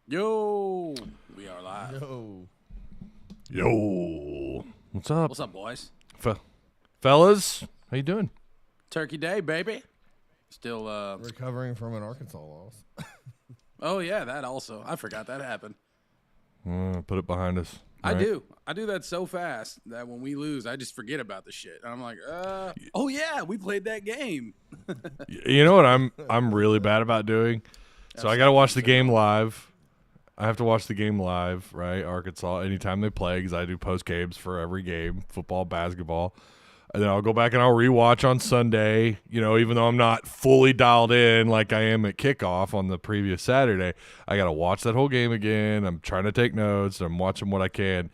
Yo, we are live. Yo. What's up? What's up, boys? Fellas, how you doing? Turkey Day, baby. Still recovering from an Arkansas loss. Oh yeah, that also. I forgot that happened. Put it behind us. I right? do. I do that so fast that when we lose, I just forget about the shit. And I'm like, oh yeah, we played that game. You know what I'm really bad about doing? So I got to watch the game live. I have to watch the game live, right? Arkansas, anytime they play, because I do post games for every game, football, basketball. And then I'll go back and I'll rewatch on Sunday, even though I'm not fully dialed in like I am at kickoff on the previous Saturday. I got to watch that whole game again. I'm trying to take notes. I'm watching what I can.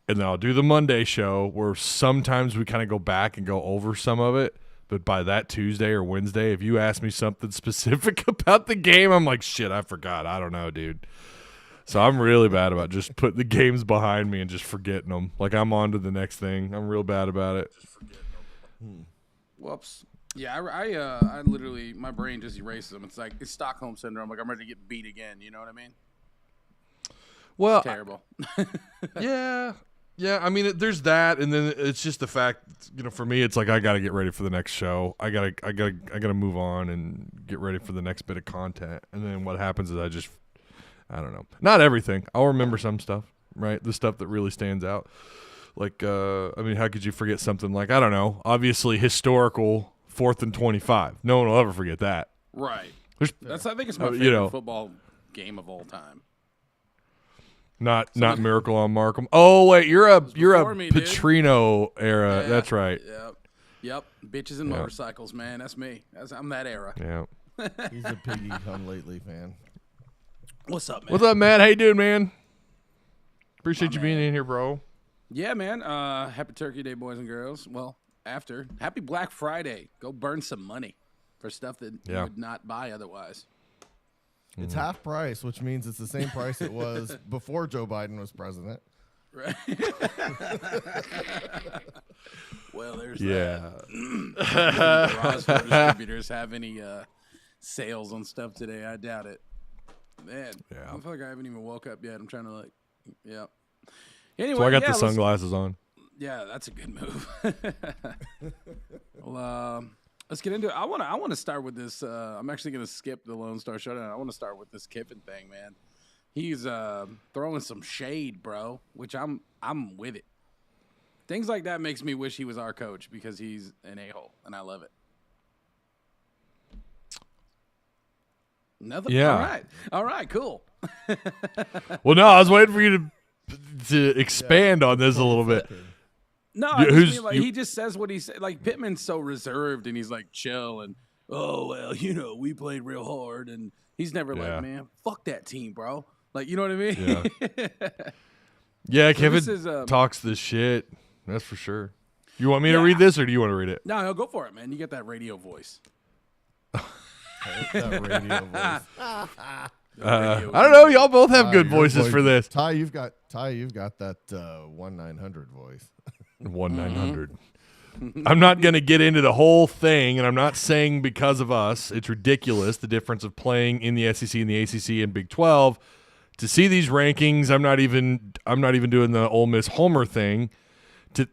And then I'll do the Monday show where sometimes we kind of go back and go over some of it. But by that Tuesday or Wednesday, if you ask me something specific about the game, I'm like, shit, I forgot. I don't know, dude. So I'm really bad about just putting the games behind me and just forgetting them. Like I'm on to the next thing. I'm real bad about it. Just forgetting them. Whoops. Yeah, I literally, my brain just erases them. It's like, it's Stockholm Syndrome. Like I'm ready to get beat again. You know what I mean? Well, it's terrible. Yeah, I mean, there's that, and then it's just the fact, for me, it's like I got to get ready for the next show. I gotta move on and get ready for the next bit of content. And then what happens is I don't know, not everything. I'll remember some stuff, right? The stuff that really stands out. Like, how could you forget something like, I don't know, obviously historical 4th and 25. No one will ever forget that. Right. I think it's my favorite football game of all time. Not Miracle on Markham. Oh wait, you're a Petrino era. Yeah, that's right. Yep. Bitches and motorcycles, man. That's me. I'm that era. Yeah. He's a Piggy Come Lately fan. What's up, man? What's up, Matt? How you doing, man? Appreciate you being in here, bro. Yeah, man. Happy Turkey Day, boys and girls. Well, happy Black Friday. Go burn some money for stuff that you would not buy otherwise. It's half price, which means it's the same price it was before Joe Biden was president. Right. Well, there's that. Garage store distributors have any sales on stuff today? I doubt it. Man, I feel like I haven't even woke up yet. I'm trying to Anyway, so I got the sunglasses on. Yeah, that's a good move. Well, let's get into it. I want to start with this. I'm actually going to skip the Lone Star Showdown. I want to start with this Kiffin thing, man. He's throwing some shade, bro, which I'm with it. Things like that makes me wish he was our coach because he's an a-hole, and I love it. Nothing. Yeah. All right. Cool. Well, no, I was waiting for you to expand on this a little bit. No, I just mean, he just says what he said. Like Pittman's so reserved and he's like chill and we played real hard and he's never like, man, fuck that team, bro. Like, you know what I mean? Yeah, so Kevin talks this shit. That's for sure. You want me to read this or do you want to read it? No, go for it, man. You get that radio voice. That radio voice. I don't know. Y'all both have good voices for this. Ty, you've got that 1-900 voice. 1-900. I'm not going to get into the whole thing, and I'm not saying because of us. It's ridiculous, the difference of playing in the SEC and the ACC and Big 12. To see these rankings, I'm not even doing the Ole Miss Homer thing. To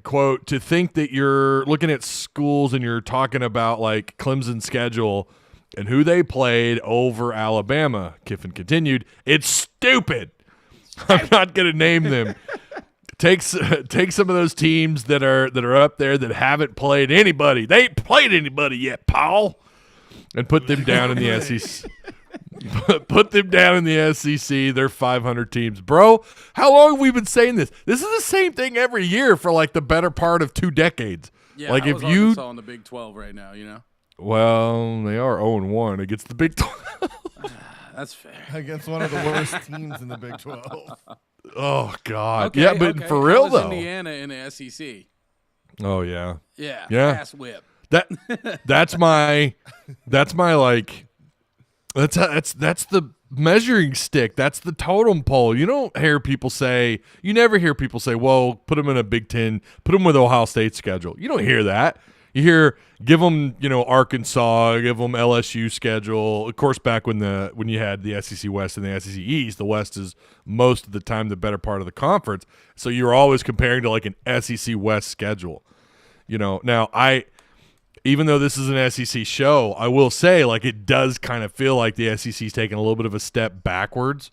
quote, to think that you're looking at schools and you're talking about like Clemson's schedule and who they played over Alabama, Kiffin continued, it's stupid. I'm not going to name them. Take some of those teams that are up there that haven't played anybody. They ain't played anybody yet, Paul, and put them down in the SEC. Put them down in the SEC. They're 500 teams, bro. How long have we been saying this? This is the same thing every year for like the better part of 2 decades. Yeah, like if you saw in the Big 12 right now, Well, they are 0-1 against the Big 12. That's fair. Against one of the worst teams in the Big 12. Oh God. Okay, yeah, but for real though. Indiana in the SEC. Oh yeah. Yeah. Ass whip. That's my like. That's the measuring stick. That's the totem pole. You never hear people say, well, put them in a Big 10, put them with Ohio State schedule. You don't hear that. You hear give them, Arkansas, give them LSU schedule. Of course, back when you had the SEC West and the SEC East, the West is most of the time the better part of the conference. So you're always comparing to like an SEC West schedule. Now even though this is an SEC show, I will say like it does kind of feel like the SEC's taking a little bit of a step backwards,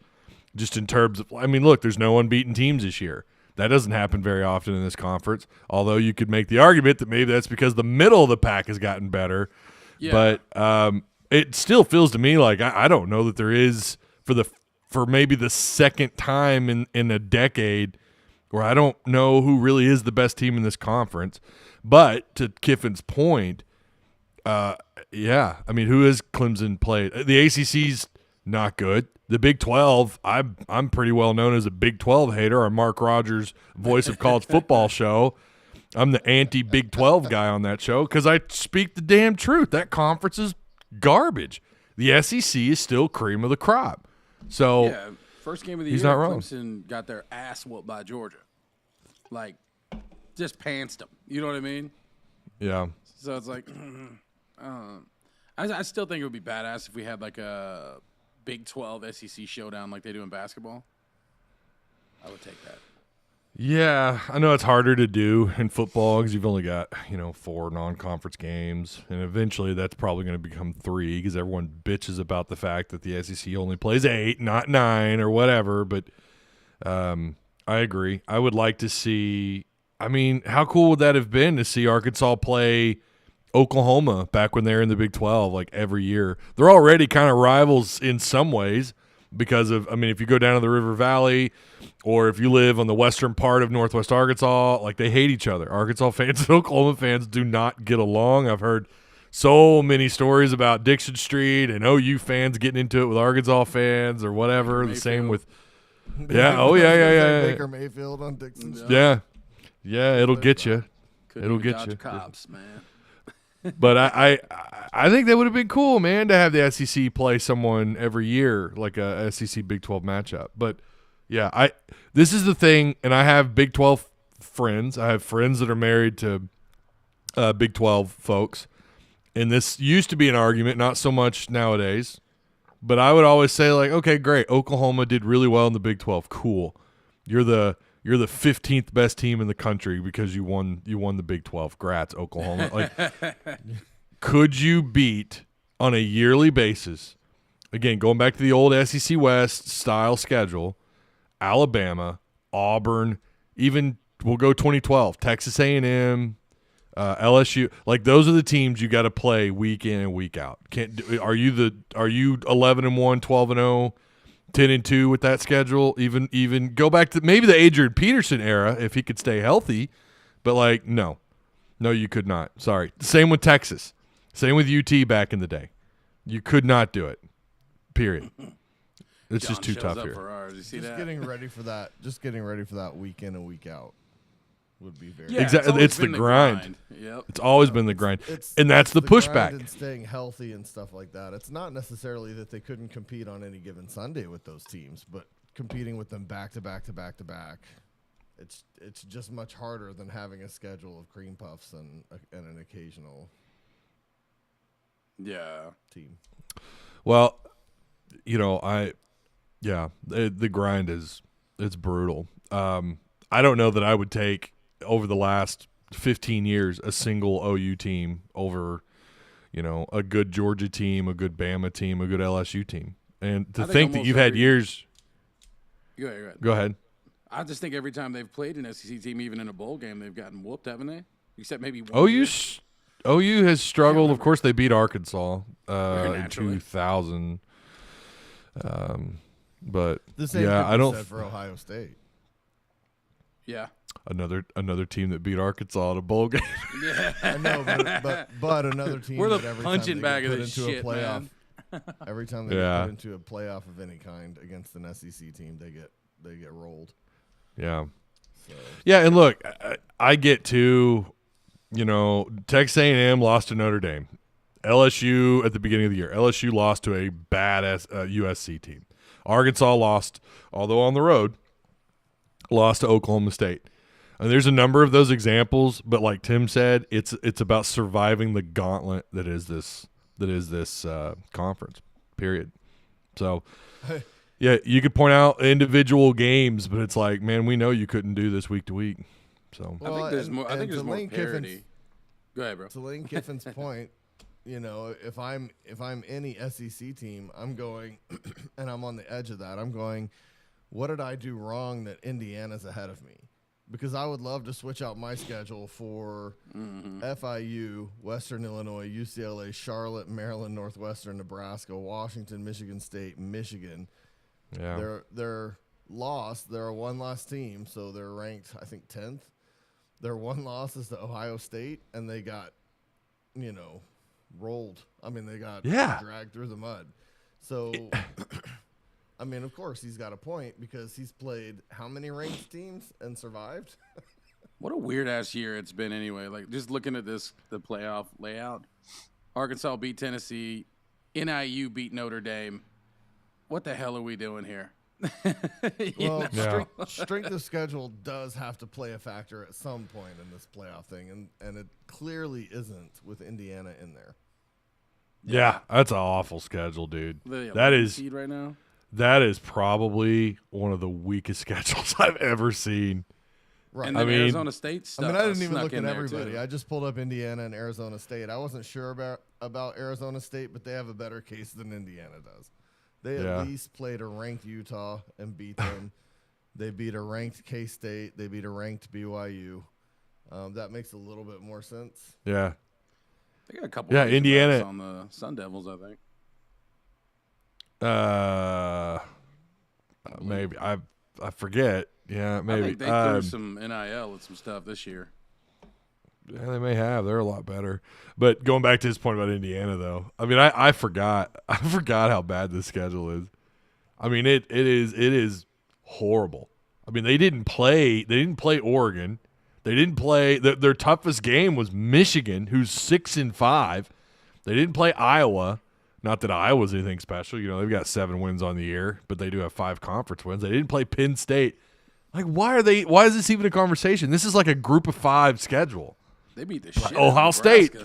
just in terms of. I mean, look, there's no unbeaten teams this year. That doesn't happen very often in this conference, although you could make the argument that maybe that's because the middle of the pack has gotten better. Yeah. But it still feels to me like I don't know that there is for maybe the second time in a decade where I don't know who really is the best team in this conference. But to Kiffin's point, I mean, who is Clemson played? The ACC's not good. The Big 12, I'm pretty well known as a Big 12 hater. Our Mark Rogers voice of college football show. I'm the anti-Big 12 guy on that show because I speak the damn truth. That conference is garbage. The SEC is still cream of the crop. So yeah, first game of the he's year, not wrong. Clemson got their ass whooped by Georgia. Like, just pantsed them. You know what I mean? Yeah. So it's like, I still think it would be badass if we had like a Big 12 SEC showdown like they do in basketball. I would take that. Yeah, I know it's harder to do in football because you've only got 4 non-conference games, and eventually that's probably going to become 3 because everyone bitches about the fact that the SEC only plays 8, not 9 or whatever. But I agree. I would like to see. I mean, how cool would that have been to see Arkansas play Oklahoma back when they were in the Big 12 like every year? They're already kind of rivals in some ways because of, I mean, if you go down to the River Valley or if you live on the western part of Northwest Arkansas, like they hate each other. Arkansas fans and Oklahoma fans do not get along. I've heard so many stories about Dixon Street and OU fans getting into it with Arkansas fans or whatever. The same with Baker Mayfield on Dixon Street. Yeah, it'll get you. It'll get you. Cops, man. But I think that would have been cool, man, to have the SEC play someone every year, like a SEC Big 12 matchup. But yeah, this is the thing, and I have Big 12 friends. I have friends that are married to Big 12 folks, and this used to be an argument, not so much nowadays. But I would always say, like, okay, great, Oklahoma did really well in the Big 12. Cool, you're the 15th best team in the country because you won the Big 12. Grats, Oklahoma. Like, could you beat on a yearly basis, again, going back to the old SEC West style schedule, Alabama, Auburn, even we'll go 2012, Texas A&M, LSU. Like, those are the teams you got to play week in and week out. Are you 11-1, 12-0? 10-2 with that schedule, even go back to maybe the Adrian Peterson era if he could stay healthy, but like no, you could not. Sorry. Same with Texas, same with UT back in the day. You could not do it. Period. It's just too tough here. Getting ready for that week in and week out would be very exactly. It's the grind. Yep. It's always been the grind, and that's the pushback. And staying healthy and stuff like that. It's not necessarily that they couldn't compete on any given Sunday with those teams, but competing with them back to back to back to back, it's just much harder than having a schedule of cream puffs and an occasional team. Well, the grind it's brutal. I don't know that I would take over the last 15 years a single OU team over, a good Georgia team, a good Bama team, a good LSU team. And to think that you've had years. Go ahead. I just think every time they've played an SEC team, even in a bowl game, they've gotten whooped, haven't they? Except maybe one OU has struggled. Of course, they beat Arkansas in 2000. But the same I don't said for Ohio State. Yeah. Another team that beat Arkansas in a bowl game. Yeah. I know, but another team. We're the that every punching time bag they of this shit, man. Every time they get put into a playoff of any kind against an SEC team, they get rolled. Yeah. So. Yeah, and look, I get to, Texas A&M lost to Notre Dame. LSU at the beginning of the year. LSU lost to a badass USC team. Arkansas lost, although on the road, lost to Oklahoma State. And there's a number of those examples, but like Tim said, it's about surviving the gauntlet that is this conference. Period. So, yeah, you could point out individual games, but it's like, man, we know you couldn't do this week to week. So I think there's more. I think there's more parity. Go ahead, bro. To Lane Kiffin's point, if I'm any SEC team, I'm going, and I'm on the edge of that. I'm going, what did I do wrong that Indiana's ahead of me? Because I would love to switch out my schedule for FIU, Western Illinois, UCLA, Charlotte, Maryland, Northwestern, Nebraska, Washington, Michigan State, Michigan. yeah, They're lost. They're a one-loss team, so they're ranked, I think, 10th. Their one loss is to Ohio State, and they got, rolled. I mean, they got dragged through the mud. So, I mean, of course, he's got a point because he's played how many ranked teams and survived? What a weird-ass year it's been anyway. Like, just looking at the playoff layout, Arkansas beat Tennessee, NIU beat Notre Dame. What the hell are we doing here? Well, strength of schedule does have to play a factor at some point in this playoff thing, and it clearly isn't with Indiana in there. Yeah, that's an awful schedule, dude. That is seed right now. That is probably one of the weakest schedules I've ever seen. Right. And then Arizona State stuff. I didn't even look at everybody. I just pulled up Indiana and Arizona State. I wasn't sure about Arizona State, but they have a better case than Indiana does. They at least played a ranked Utah and beat them. They beat a ranked K-State. They beat a ranked BYU. That makes a little bit more sense. Yeah. They got a couple Indiana on the Sun Devils, I think. Maybe. I forget. Yeah, maybe. I think they threw some NIL and some stuff this year. Yeah, they may have. They're a lot better. But going back to his point about Indiana, though, I mean, I forgot. I forgot how bad this schedule is. I mean, it is horrible. I mean, they didn't play Oregon. They didn't play. Their toughest game was Michigan, who's 6-5. They didn't play Iowa. Not that Iowa's anything special. They've got 7 wins on the year, but they do have 5 conference wins. They didn't play Penn State. Like, why is this even a conversation? This is like a group of 5 schedule. They beat the shit Ohio State.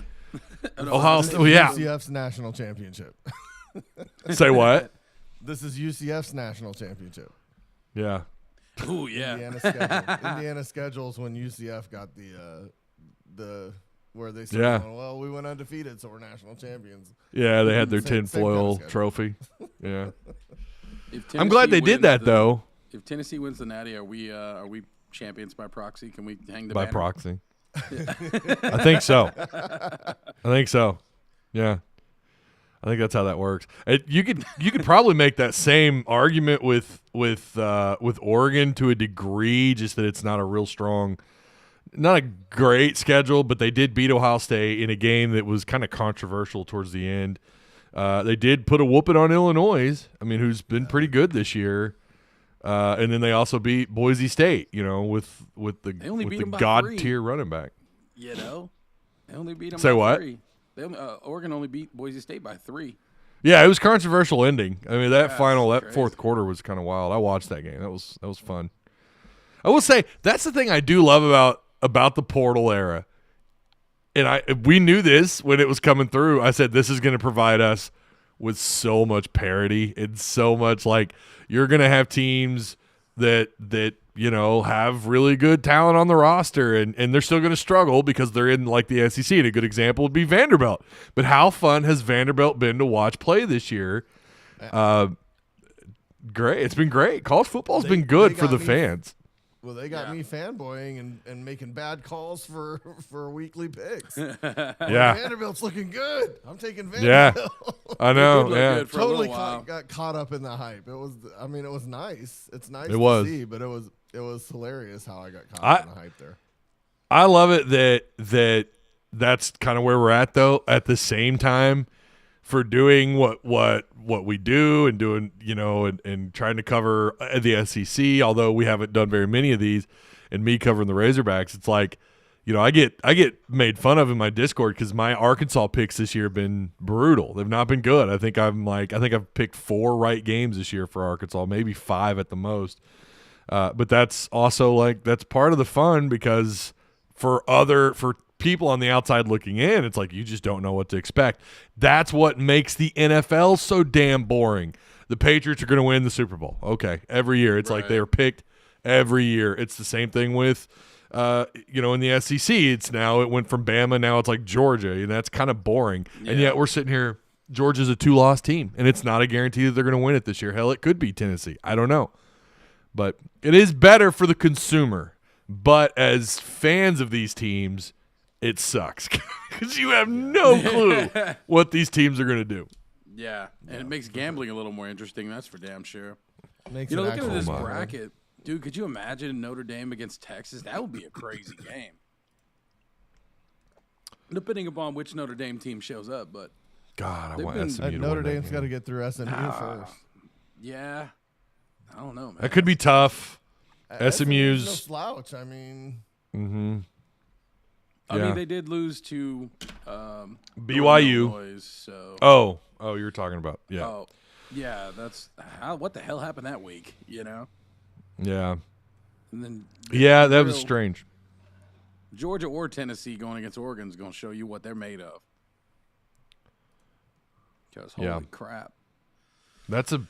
Ohio State. Well, yeah. UCF's national championship. Say what? This is UCF's national championship. Yeah. Oh yeah. Indiana schedules when UCF got the where they said, well, we went undefeated, so we're national champions. Yeah, they had their tinfoil trophy. Yeah. I'm glad they did that though. If Tennessee wins the Natty, are we champions by proxy? Can we hang the by banner? Proxy? I think so. Yeah. I think that's how that works. You could probably make that same argument with Oregon to a degree, just that it's not a real strong, not a great schedule, but they did beat Ohio State in a game that was kind of controversial towards the end. They did put a whooping on Illinois, who's been pretty good this year. And then they also beat Boise State, with the god tier running back. They only beat them Say by what? 3. Oregon only beat Boise State by 3. Yeah, it was controversial ending. That crazy. fourth quarter was kind of wild. I watched that game. That was fun. I will say that's the thing I do love about the portal era. And we knew this when it was coming through. I said this is going to provide us with so much parity and so much you're going to have teams that have really good talent on the roster and they're still going to struggle because they're in the SEC. And a good example would be Vanderbilt. But how fun has Vanderbilt been to watch play this year? Great. It's been great. College football's been good for the fans. Well, they got me fanboying and making bad calls for weekly picks. Yeah. Vanderbilt's looking good. I'm taking Vanderbilt. Yeah. I know. Yeah. Totally got caught up in the hype. It was nice. It's nice to see, but it was hilarious how I got caught up in the hype there. I love it that's kind of where we're at though. At the same time, for doing what we do and doing, and trying to cover the SEC, although we haven't done very many of these, and me covering the Razorbacks, it's I get made fun of in my Discord because my Arkansas picks this year have been brutal. They've not been good. I think I've picked 4 right games this year for Arkansas, maybe 5 at the most. But that's also like that's part of the fun because for people on the outside looking in, it's like you just don't know what to expect. That's what makes the NFL so damn boring. The Patriots are going to win the Super Bowl. Okay, every year it's like they're picked every year. It's the same thing with in the SEC. It went from Bama, now it's like Georgia, and that's kind of boring. Yeah. And yet we're sitting here, Georgia's a 2-loss team, and it's not a guarantee that they're going to win it this year. Hell, it could be Tennessee. I don't know. But it is better for the consumer. But as fans of these teams, it sucks because you have no clue what these teams are going to do. Yeah, and it makes gambling a little more interesting. That's for damn sure. Looking at this bracket, dude, could you imagine Notre Dame against Texas? That would be a crazy game. Depending upon which Notre Dame team shows up, but God, I want SMU to Notre win Dame's got to get through SMU first. Yeah, I don't know, man. That could be tough. SMU's no slouch. I mean, I mean, they did lose to BYU. Illinois, so. Oh, you were talking about Oh, yeah. That's what the hell happened that week, Yeah. And then that was strange. Georgia or Tennessee going against Oregon is going to show you what they're made of. Because holy crap, that's a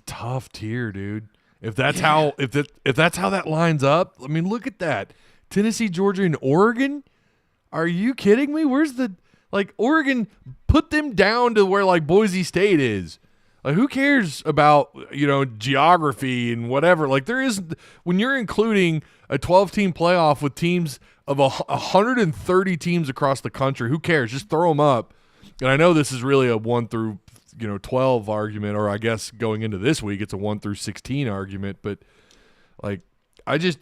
tough tier, dude. If that's how that lines up, I mean, look at that. Tennessee, Georgia, and Oregon. Are you kidding me? Where's the Oregon? Put them down to where Boise State is. Who cares about geography and whatever? There is when you're including a 12-team playoff with teams of 130 teams across the country. Who cares? Just throw them up. And I know this is really a 1 through 12 argument, or I guess going into this week it's a 1 through 16 argument. But that's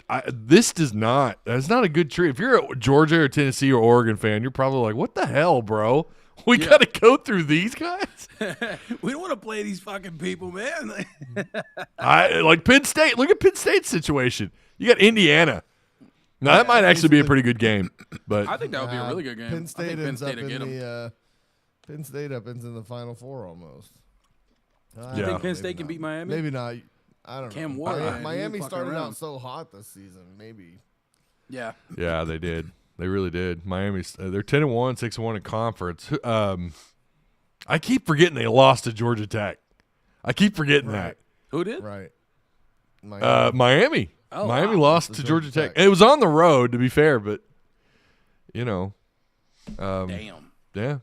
not a good tree. If you're a Georgia or Tennessee or Oregon fan, you're probably like, what the hell, bro? We got to go through these guys? We don't want to play these fucking people, man. I like Penn State. Look at Penn State's situation. You got Indiana. Now, that might actually be a pretty good game. But I think that would be a really good game. Penn State ends up Penn State ends in the Final Four almost. You think Penn State can beat Miami? Maybe not. I don't know. Cam Ward, Miami started out so hot this season. Maybe. Yeah. Yeah, they did. They really did. Miami's they're 10-1, 6-1 in conference. I keep forgetting they lost to Georgia Tech. I keep forgetting that. Who did? Right. Miami. Oh, Miami lost to Georgia Tech. It was on the road, to be fair, but damn. Yeah.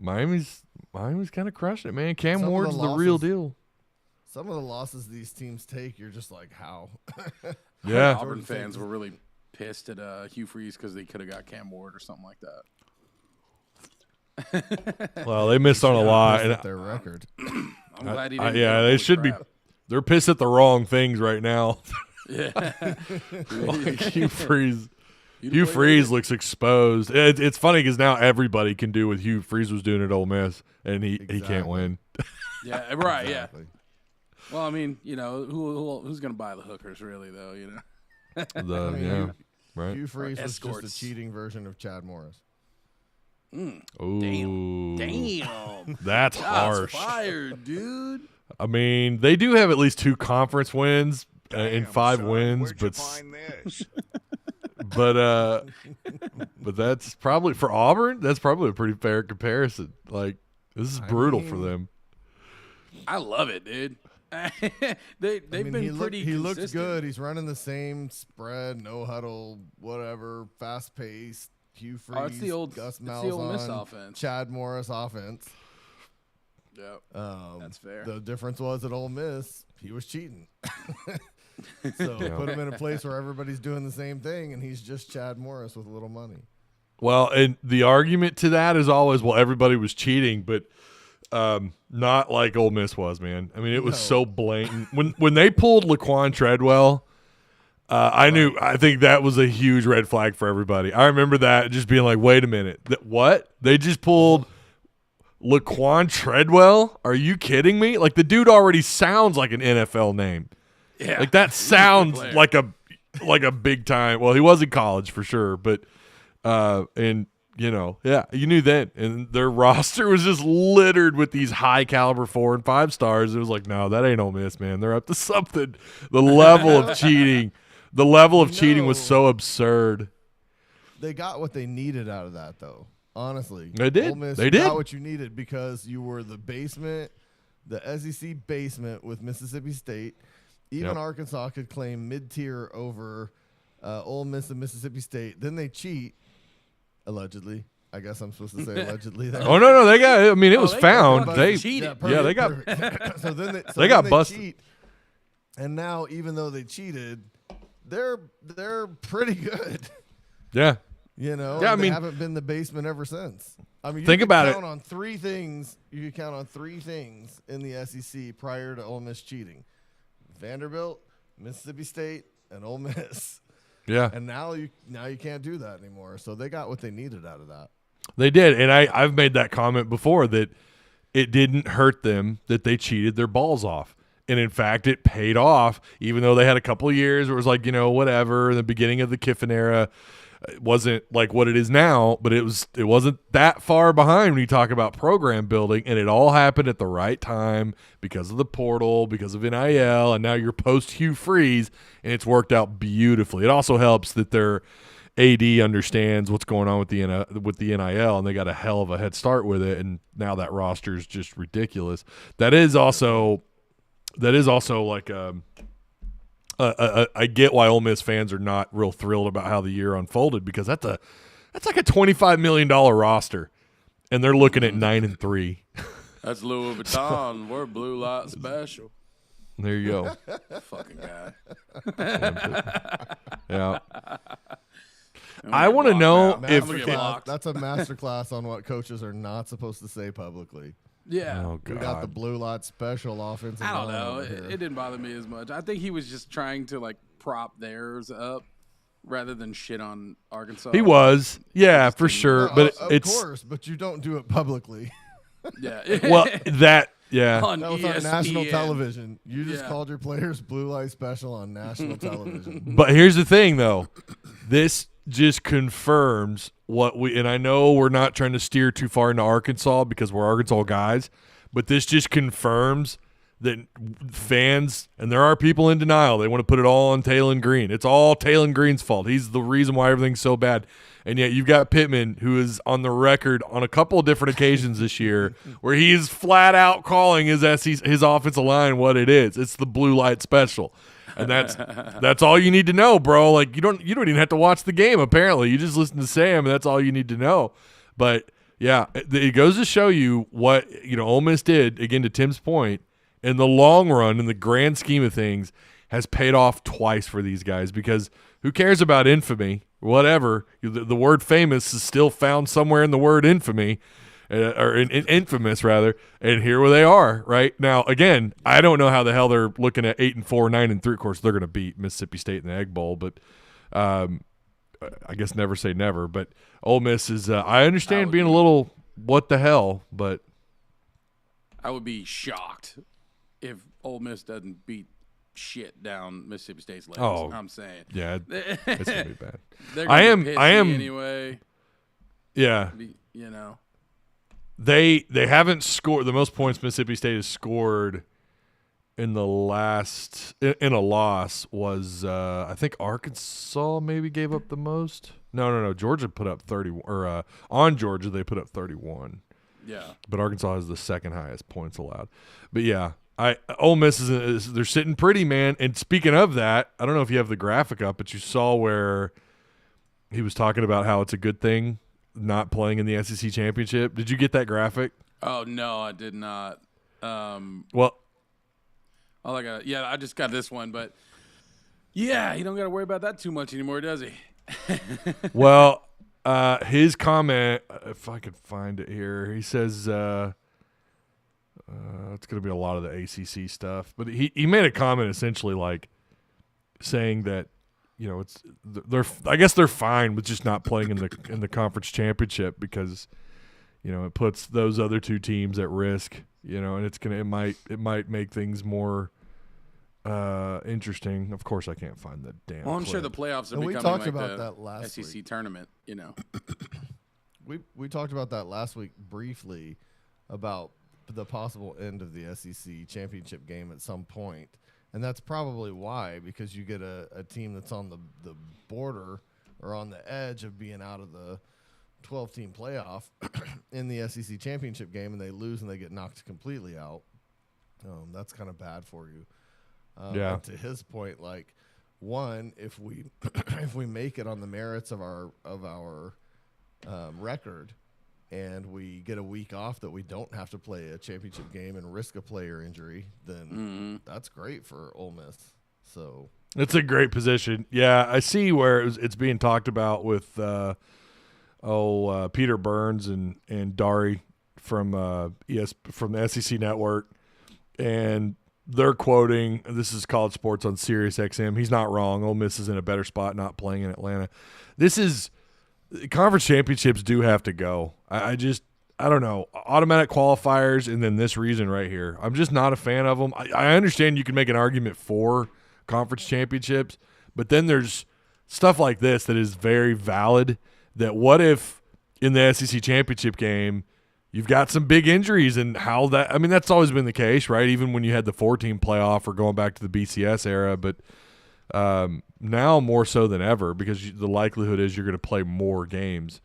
Miami's kind of crushing it, man. Cam Ward's the real deal. Some of the losses these teams take, you're just like, how? Yeah. Auburn fans were really pissed at Hugh Freeze because they could have got Cam Ward or something like that. Well, they missed on a lot. And their record. I'm glad he didn't. They should be. They're pissed at the wrong things right now. Yeah. Hugh Freeze. Hugh Freeze looks exposed. It's funny because now everybody can do what Hugh Freeze was doing at Ole Miss, and he can't win. Yeah, right. Exactly. Yeah. Well, I mean, who's going to buy the hookers, really, though? Right. Hugh Freeze was just a cheating version of Chad Morris. Ooh, damn, that's harsh. Fired, dude. I mean, they do have at least 2 conference wins and 5 wins, but that's probably for Auburn. That's probably a pretty fair comparison. This is brutal for them. I love it, dude. They've been pretty. He looks good. He's running the same spread, no huddle, whatever, fast paced. Hugh Freeze, it's the old Gus Malzahn, the old Miss offense. Chad Morris offense. Yep, that's fair. The difference was at Ole Miss, he was cheating. So put him in a place where everybody's doing the same thing, and he's just Chad Morris with a little money. Well, and the argument to that is always, well, everybody was cheating, but not like Ole Miss was, man. I mean, it was so blatant. When they pulled Laquan Treadwell, I think that was a huge red flag for everybody. I remember that just being like, wait a minute. What? They just pulled Laquan Treadwell? Are you kidding me? The dude already sounds like an NFL name. Yeah. That sounds like a big time. Well, he was in college for sure, but and You know, yeah, you knew then. And their roster was just littered with these high caliber 4 and 5 stars. It was like, no, that ain't Ole Miss, man. They're up to something. The level of cheating, was so absurd. They got what they needed out of that, though. Honestly, they did. Ole Miss they did got what you needed because you were the basement, the SEC basement with Mississippi State. Even Arkansas could claim mid-tier over Ole Miss and Mississippi State. Then they cheat. Allegedly. I guess I'm supposed to say allegedly. There. Oh, no. They got – I mean, it was found. They cheated. Yeah, they got – so then they got busted. Cheat, and now, even though they cheated, they're pretty good. Yeah. You know? Yeah, they haven't been the basement ever since. I mean, think about it. You could count on three things in the SEC prior to Ole Miss cheating. Vanderbilt, Mississippi State, and Ole Miss. Yeah. And now you can't do that anymore. So they got what they needed out of that. They did. And I've made that comment before that it didn't hurt them that they cheated their balls off. And in fact, it paid off, even though they had a couple of years where it was like, you know, whatever, in the beginning of the Kiffin era. It wasn't like what it is now, but it wasn't that far behind when you talk about program building, and it all happened at the right time because of the portal, because of NIL, and now you're post Hugh Freeze, and it's worked out beautifully. It also helps that their AD understands what's going on with the NIL, and they got a hell of a head start with it, and now that roster is just ridiculous. That is also like I get why Ole Miss fans are not real thrilled about how the year unfolded because that's like a $25 million roster, and they're looking at 9-3. That's Louis Vuitton. We're Blue Light Special. There you go. Fucking guy. Yeah. I want to know if that's a masterclass on what coaches are not supposed to say publicly. Yeah. Oh, God. We got the Blue Light Special offensive line. I don't know. It didn't bother me as much. I think he was just trying to like prop theirs up rather than shit on Arkansas. He was. Yeah, for sure. But of course, but you don't do it publicly. Yeah. Well, that yeah. On that was ESPN. on national television. You just called your players Blue Light Special on national television. But here's the thing, though. This just confirms what and I know we're not trying to steer too far into Arkansas because we're Arkansas guys, but this just confirms that fans, and there are people in denial, they want to put it all on Taylon Green. It's all Taylon Green's fault. He's the reason why everything's so bad. And yet you've got Pittman, who is on the record on a couple of different occasions this year where he's flat out calling his offensive line what it is. It's the Blue Light Special. And that's all you need to know, bro. Like you don't even have to watch the game. Apparently, you just listen to Sam, and that's all you need to know. But yeah, it goes to show you what Ole Miss did. Again, to Tim's point, in the long run, in the grand scheme of things, has paid off twice for these guys. Because who cares about infamy? Whatever. The word famous is still found somewhere in the word infamy. Or infamous rather, and here they are right now. Again, I don't know how the hell they're looking at 8-4, 9-3. Of course, they're going to beat Mississippi State in the Egg Bowl, but I guess never say never. But Ole Miss is. I understand being a little what the hell, but I would be shocked if Ole Miss doesn't beat shit down Mississippi State's legs. Oh, I'm saying, yeah, it's gonna be bad. I am anyway. Yeah, you know. They haven't scored the most points Mississippi State has scored in the last in a loss was I think Arkansas maybe gave up the most. No. Georgia put up 30 or on Georgia they put up 31. Yeah. But Arkansas has the second highest points allowed. But yeah, Ole Miss is they're sitting pretty, man. And speaking of that, I don't know if you have the graphic up, but you saw where he was talking about how it's a good thing not playing in the SEC championship. Did you get that graphic? Oh no, I did not. Well, I just got this one, but yeah, he don't got to worry about that too much anymore, does he? Well, his comment, if I could find it here, he says it's going to be a lot of the ACC stuff, but he made a comment essentially like saying that I guess they're fine with just not playing in the conference championship because it puts those other two teams at risk, and it might make things more interesting. Of course, I can't find the damn. Well, I'm clip. sure the playoffs are we becoming talked like about the that last SEC week. tournament. we talked about that last week briefly about the possible end of the SEC championship game at some point, and that's probably why, because you get a team that's on the border or on the edge of being out of the 12-team playoff in the SEC championship game, and they lose and they get knocked completely out. That's kind of bad for you. And to his point, like, one, if we if we make it on the merits of our record, and we get a week off that we don't have to play a championship game and risk a player injury, then that's great for Ole Miss. So it's a great position. Yeah, I see where it's being talked about with Peter Burns and Dari from from the SEC Network, and they're quoting, this is College Sports on Sirius XM. He's not wrong. Ole Miss is in a better spot not playing in Atlanta. Conference championships do have to go. I don't know. Automatic qualifiers and then this reason right here. I'm just not a fan of them. I understand you can make an argument for conference championships, but then there's stuff like this that is very valid, that what if in the SEC championship game you've got some big injuries, and how that – I mean, that's always been the case, right, even when you had the 4-team playoff or going back to the BCS era. But now more so than ever, because the likelihood is you're going to play more games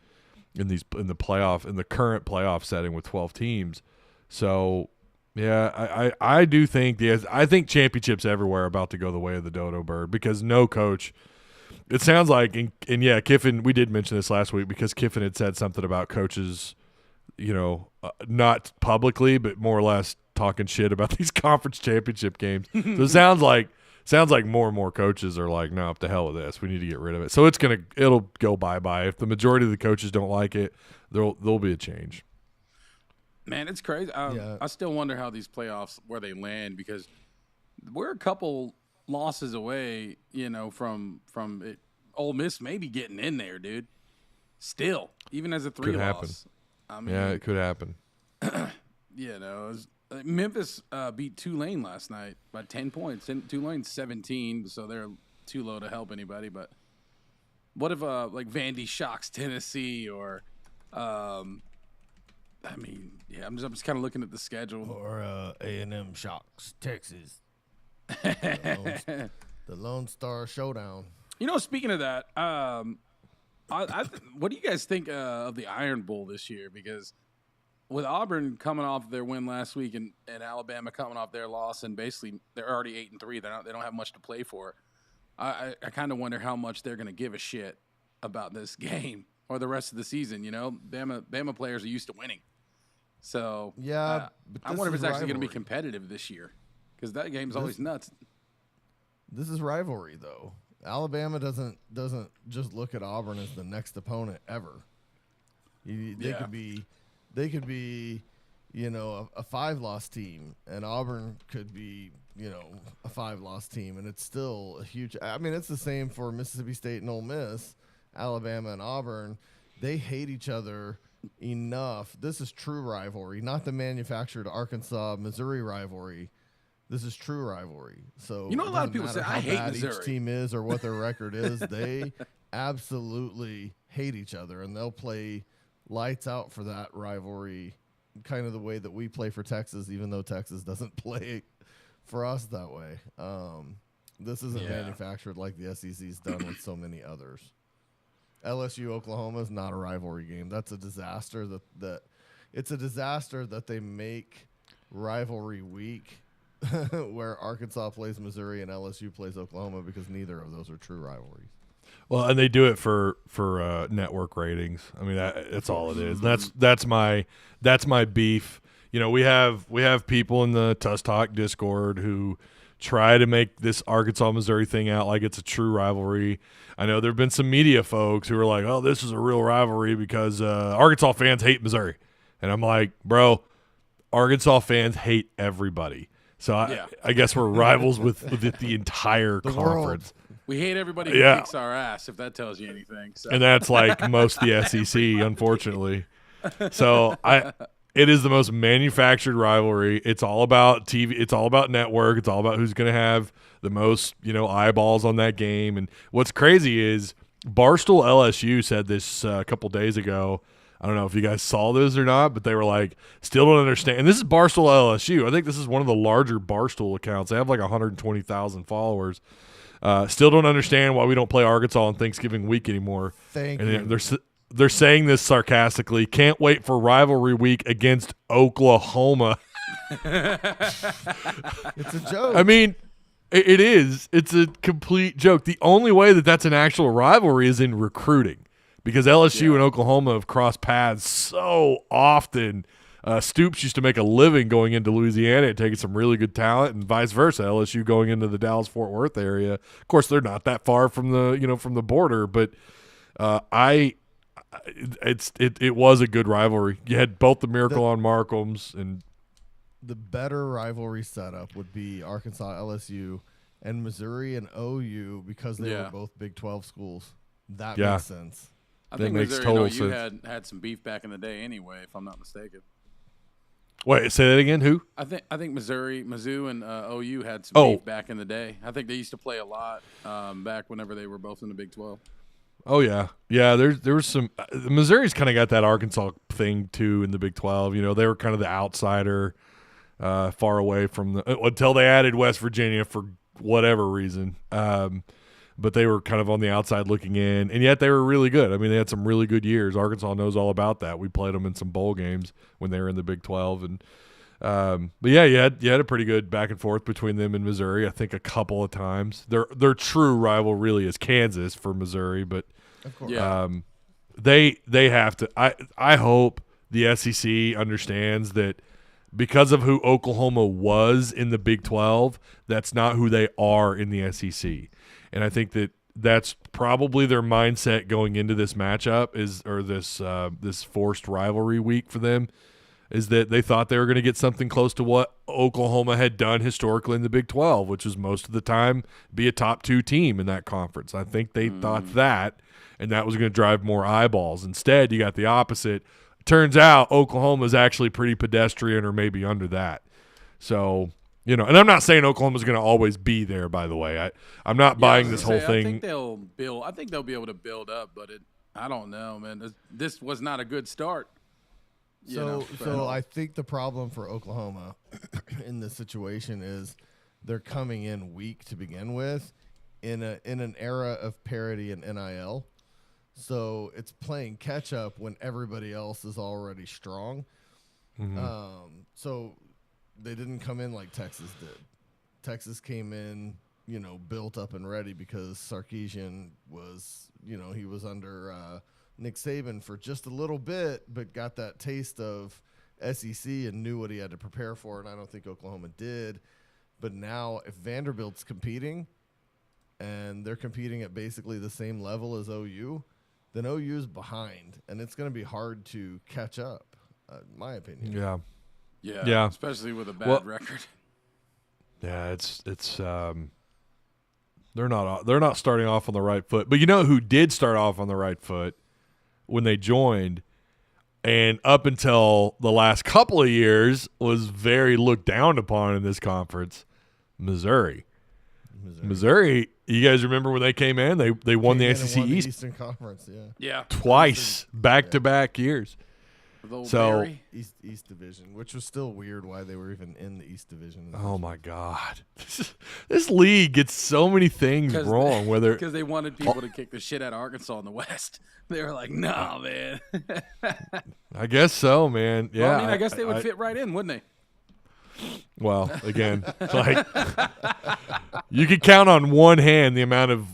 in the current playoff setting with 12 teams. So, yeah, I do think I think championships everywhere are about to go the way of the dodo bird, because no coach – it sounds like – and yeah, Kiffin – we did mention this last week because Kiffin had said something about coaches – not publicly, but more or less talking shit about these conference championship games. So it sounds like more and more coaches are like, no, up to hell with this. We need to get rid of it. So it'll go bye-bye. If the majority of the coaches don't like it, there'll be a change. Man, it's crazy. I still wonder how these playoffs, where they land, because we're a couple losses away, from it. Ole Miss maybe getting in there, dude. Still, even as a 3 Could loss. happen. I mean, Yeah, it could happen. Memphis beat Tulane last night by 10 points. And Tulane's 17, so they're too low to help anybody. But what if like Vandy shocks Tennessee, or I'm just kind of looking at the schedule. Or A&M shocks Texas. The Lone Star Showdown. Speaking of that, what do you guys think of the Iron Bowl this year? Because with Auburn coming off their win last week and Alabama coming off their loss, and basically they're already 8-3, they don't have much to play for. I kind of wonder how much they're going to give a shit about this game or the rest of the season. Bama players are used to winning, so yeah. I wonder if it's actually going to be competitive this year, because that game's always nuts. This is rivalry, though. Alabama doesn't just look at Auburn as the next opponent ever. They could be, a 5-loss team, and Auburn could be, a 5-loss team, and it's still a huge. I mean, it's the same for Mississippi State and Ole Miss, Alabama and Auburn. They hate each other enough. This is true rivalry, not the manufactured Arkansas Missouri rivalry. This is true rivalry. So a lot of people say I hate Missouri. Each team is or what their record is. They absolutely hate each other, and they'll play lights out for that rivalry, kind of the way that we play for Texas, even though Texas doesn't play for us that way. This isn't manufactured like the SEC's done with so many others. LSU Oklahoma is not a rivalry game. That's a disaster. It's a disaster that they make rivalry week where Arkansas plays Missouri and LSU plays Oklahoma, because neither of those are true rivalries. Well, and they do it for network ratings. I mean, that's all it is. That's my beef. We have people in the Tuss Talk Discord who try to make this Arkansas Missouri thing out like it's a true rivalry. I know there have been some media folks who are like, "Oh, this is a real rivalry because Arkansas fans hate Missouri," and I'm like, "Bro, Arkansas fans hate everybody." So I guess we're rivals with the entire conference. We hate everybody who kicks our ass, if that tells you anything. So. And that's like most of the SEC, unfortunately. So it is the most manufactured rivalry. It's all about TV. It's all about network. It's all about who's going to have the most, eyeballs on that game. And what's crazy is Barstool LSU said this a couple days ago. I don't know if you guys saw this or not, but they were like, still don't understand. And this is Barstool LSU. I think this is one of the larger Barstool accounts. They have like 120,000 followers. Still don't understand why we don't play Arkansas on Thanksgiving week anymore. Thank you. They're saying this sarcastically. Can't wait for rivalry week against Oklahoma. It's a joke. I mean, it is. It's a complete joke. The only way that that's an actual rivalry is in recruiting. Because LSU and Oklahoma have crossed paths so often. Stoops used to make a living going into Louisiana and taking some really good talent, and vice versa. LSU going into the Dallas-Fort Worth area. Of course, they're not that far from the border, but it was a good rivalry. You had both the Miracle on Markham's and the better rivalry setup would be Arkansas, LSU, and Missouri and OU because they were both Big 12 schools. That makes sense. I think makes Missouri total and OU sense. had some beef back in the day anyway, if I'm not mistaken. Wait, say that again. Who? I think Mizzou and OU had some beef back in the day. I think they used to play a lot back whenever they were both in the Big 12. Oh yeah. There was some. Missouri's kind of got that Arkansas thing too in the Big 12. They were kind of the outsider, far away from until they added West Virginia for whatever reason. But they were kind of on the outside looking in, and yet they were really good. I mean, they had some really good years. Arkansas knows all about that. We played them in some bowl games when they were in the Big 12, and but yeah, you had a pretty good back and forth between them and Missouri. I think a couple of times. Their true rival really is Kansas for Missouri, but Of course. they have to. I hope the SEC understands that because of who Oklahoma was in the Big 12, that's not who they are in the SEC. And I think that's probably their mindset going into this matchup this forced rivalry week for them, is that they thought they were going to get something close to what Oklahoma had done historically in the Big 12, which was most of the time be a top 2 team in that conference. I think they thought that, and that was going to drive more eyeballs. Instead, you got the opposite. Turns out Oklahoma is actually pretty pedestrian or maybe under that. So – and I'm not saying Oklahoma's going to always be there, by the way. I'm not buying this whole thing. I think they'll be able to build up, but I don't know, man. This was not a good start. So I think the problem for Oklahoma in this situation is they're coming in weak to begin with in an era of parity and NIL. So it's playing catch up when everybody else is already strong. Mm-hmm. So they didn't come in like Texas did. Texas came in, built up and ready because Sarkisian was, he was under Nick Saban for just a little bit, but got that taste of SEC and knew what he had to prepare for, and I don't think Oklahoma did. But now if Vanderbilt's competing and they're competing at basically the same level as OU, then OU's behind, and it's going to be hard to catch up, in my opinion. Yeah, especially with a bad record. Yeah, it's they're not starting off on the right foot. But you know who did start off on the right foot when they joined, and up until the last couple of years was very looked down upon in this conference? Missouri. You guys remember when they came in? They won the SEC East Eastern Conference, twice, back-to-back years. So East Division, which was still weird why they were even in the East Division. Oh my God, this league gets so many things wrong. Because they wanted people to kick the shit out of Arkansas in the West. They were like, "No, man." I guess so, man. Yeah, well, I mean, I guess they would fit right in, wouldn't they? Well, again, like you could count on one hand the amount of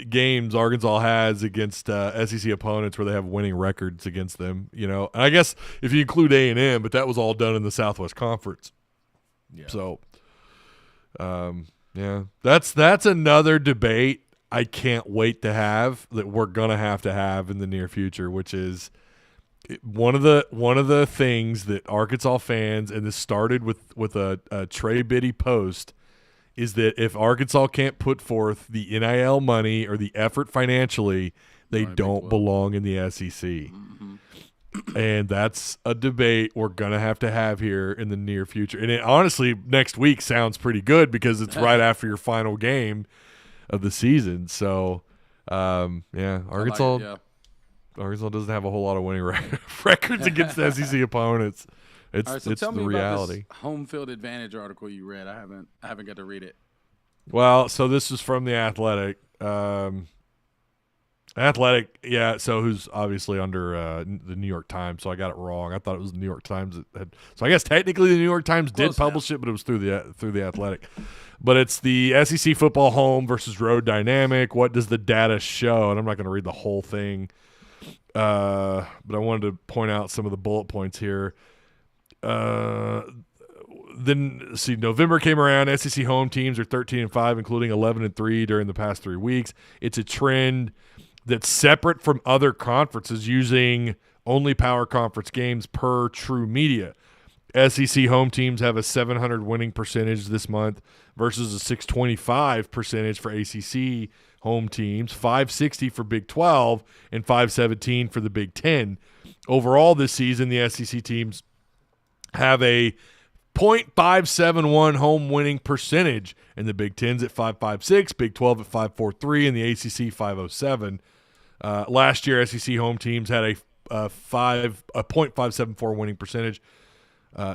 games Arkansas has against SEC opponents where they have winning records against them. And I guess if you include A&M, but that was all done in the Southwest Conference. Yeah. So, that's another debate I can't wait to have that we're gonna have to have in the near future, which is one of the things that Arkansas fans, and this started with a Trey Biddy post, is that if Arkansas can't put forth the NIL money or the effort financially, they don't belong in the SEC. Mm-hmm. And that's a debate we're going to have here in the near future. And it, honestly, next week sounds pretty good because it's right after your final game of the season. So, Arkansas. Arkansas doesn't have a whole lot of winning records against SEC opponents. It's All right, so it's tell the me reality. about this home field advantage article you read. I haven't got to read it. Well, so this is from the Athletic. Athletic, yeah. So who's obviously under the New York Times? So I got it wrong. I thought it was the New York Times that had. So I guess technically the New York Times did publish it, but it was through the Athletic. But it's the SEC football home versus road dynamic. What does the data show? And I'm not going to read the whole thing, but I wanted to point out some of the bullet points here. Then see, November came around. SEC home teams are 13-5, including 11-3 during the past 3 weeks. It's a trend that's separate from other conferences using only power conference games per True Media. SEC home teams have a 700 winning percentage this month versus a 625 percentage for ACC home teams, 560 for Big 12, and 517 for the Big 10. Overall this season, the SEC teams have a .571 home winning percentage, and the Big 10's at 556, Big 12 at 543, and the ACC 507. Last year, SEC home teams had a .574 winning percentage,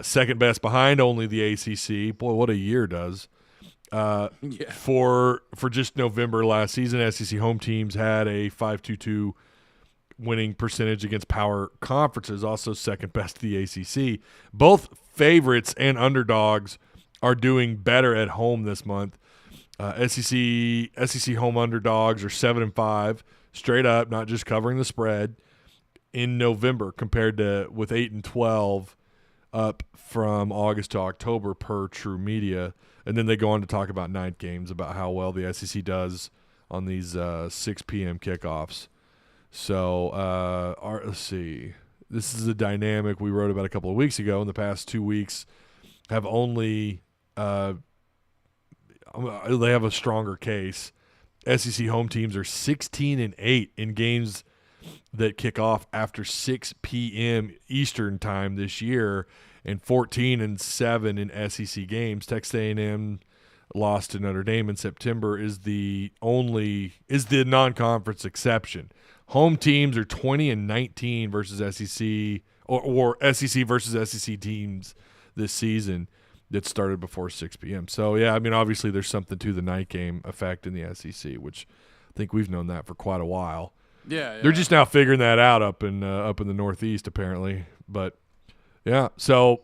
second best behind only the ACC. Boy, what a year does. For just November last season, SEC home teams had a 522 winning percentage against power conferences, also second best to the ACC. Both favorites and underdogs are doing better at home this month. SEC home underdogs are 7-5 straight up, not just covering the spread in November, compared to with 8-12 up from August to October per True Media. And then they go on to talk about night games, about how well the SEC does on these 6 p.m. kickoffs. So let's see. This is a dynamic we wrote about a couple of weeks ago. In the past 2 weeks, have only they have a stronger case. SEC home teams are 16-8 in games that kick off after 6 p.m. Eastern time this year, and 14-7 in SEC games. Texas A&M lost to Notre Dame in September is the non-conference exception. Home teams are 20-19 versus SEC or SEC versus SEC teams this season that started before 6 p.m. So, yeah, I mean, obviously there's something to the night game effect in the SEC, which I think we've known that for quite a while. Yeah. They're just now figuring that out up in the Northeast, apparently. But, yeah, so,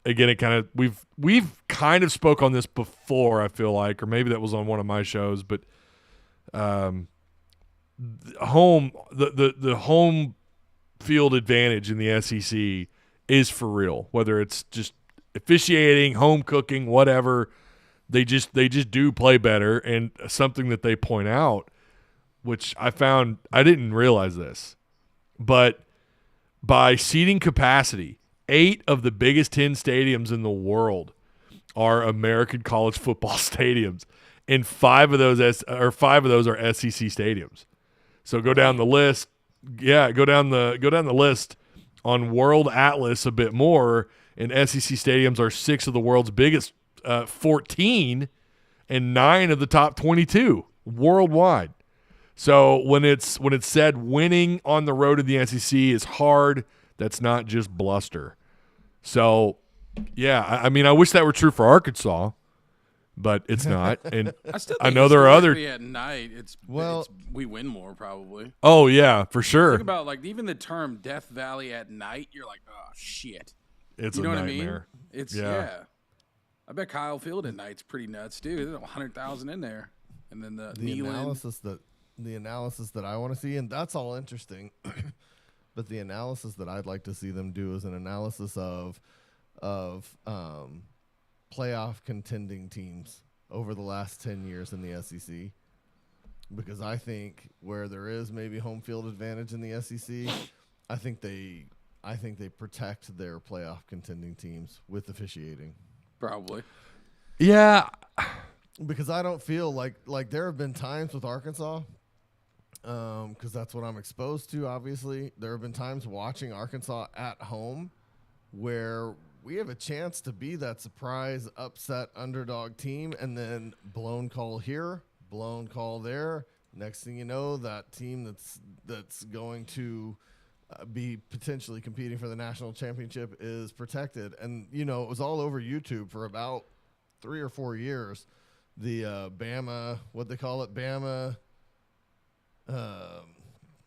again, it kind of we've kind of spoke on this before, I feel like, or maybe that was on one of my shows, but the home field advantage in the SEC is for real. Whether it's just officiating, home cooking, whatever, they just do play better. And something that they point out, which I found, I didn't realize this, but by seating capacity, 8 of the biggest 10 stadiums in the world are American college football stadiums, and 5 of those are SEC stadiums. So go down the list. Yeah, go down the list on World Atlas a bit more, and SEC stadiums are 6 of the world's biggest, 14, and 9 of the top 22 worldwide. So when it's said winning on the road in the SEC is hard, that's not just bluster. So, yeah, I mean, I wish that were true for Arkansas, but it's not. And I know there are other. At night, we win more probably. Oh yeah, for sure. Think about like even the term Death Valley at night. You're like, oh shit. It's you know a what nightmare. I mean? It's yeah. I bet Kyle Field at night's pretty nuts, dude. There's 100,000 in there, and then the analysis that I want to see, and that's all interesting. But the analysis that I'd like to see them do is an analysis of playoff contending teams over the last 10 years in the SEC. Because I think where there is maybe home field advantage in the SEC, I think they protect their playoff contending teams with officiating. Probably. Yeah. Because I don't feel like there have been times with Arkansas, because that's what I'm exposed to, obviously. There have been times watching Arkansas at home where we have a chance to be that surprise, upset underdog team, and then blown call here, blown call there, Next thing you know, that team that's going to be potentially competing for the national championship is protected. And, it was all over YouTube for about 3 or 4 years. The Bama, what they call it, Bama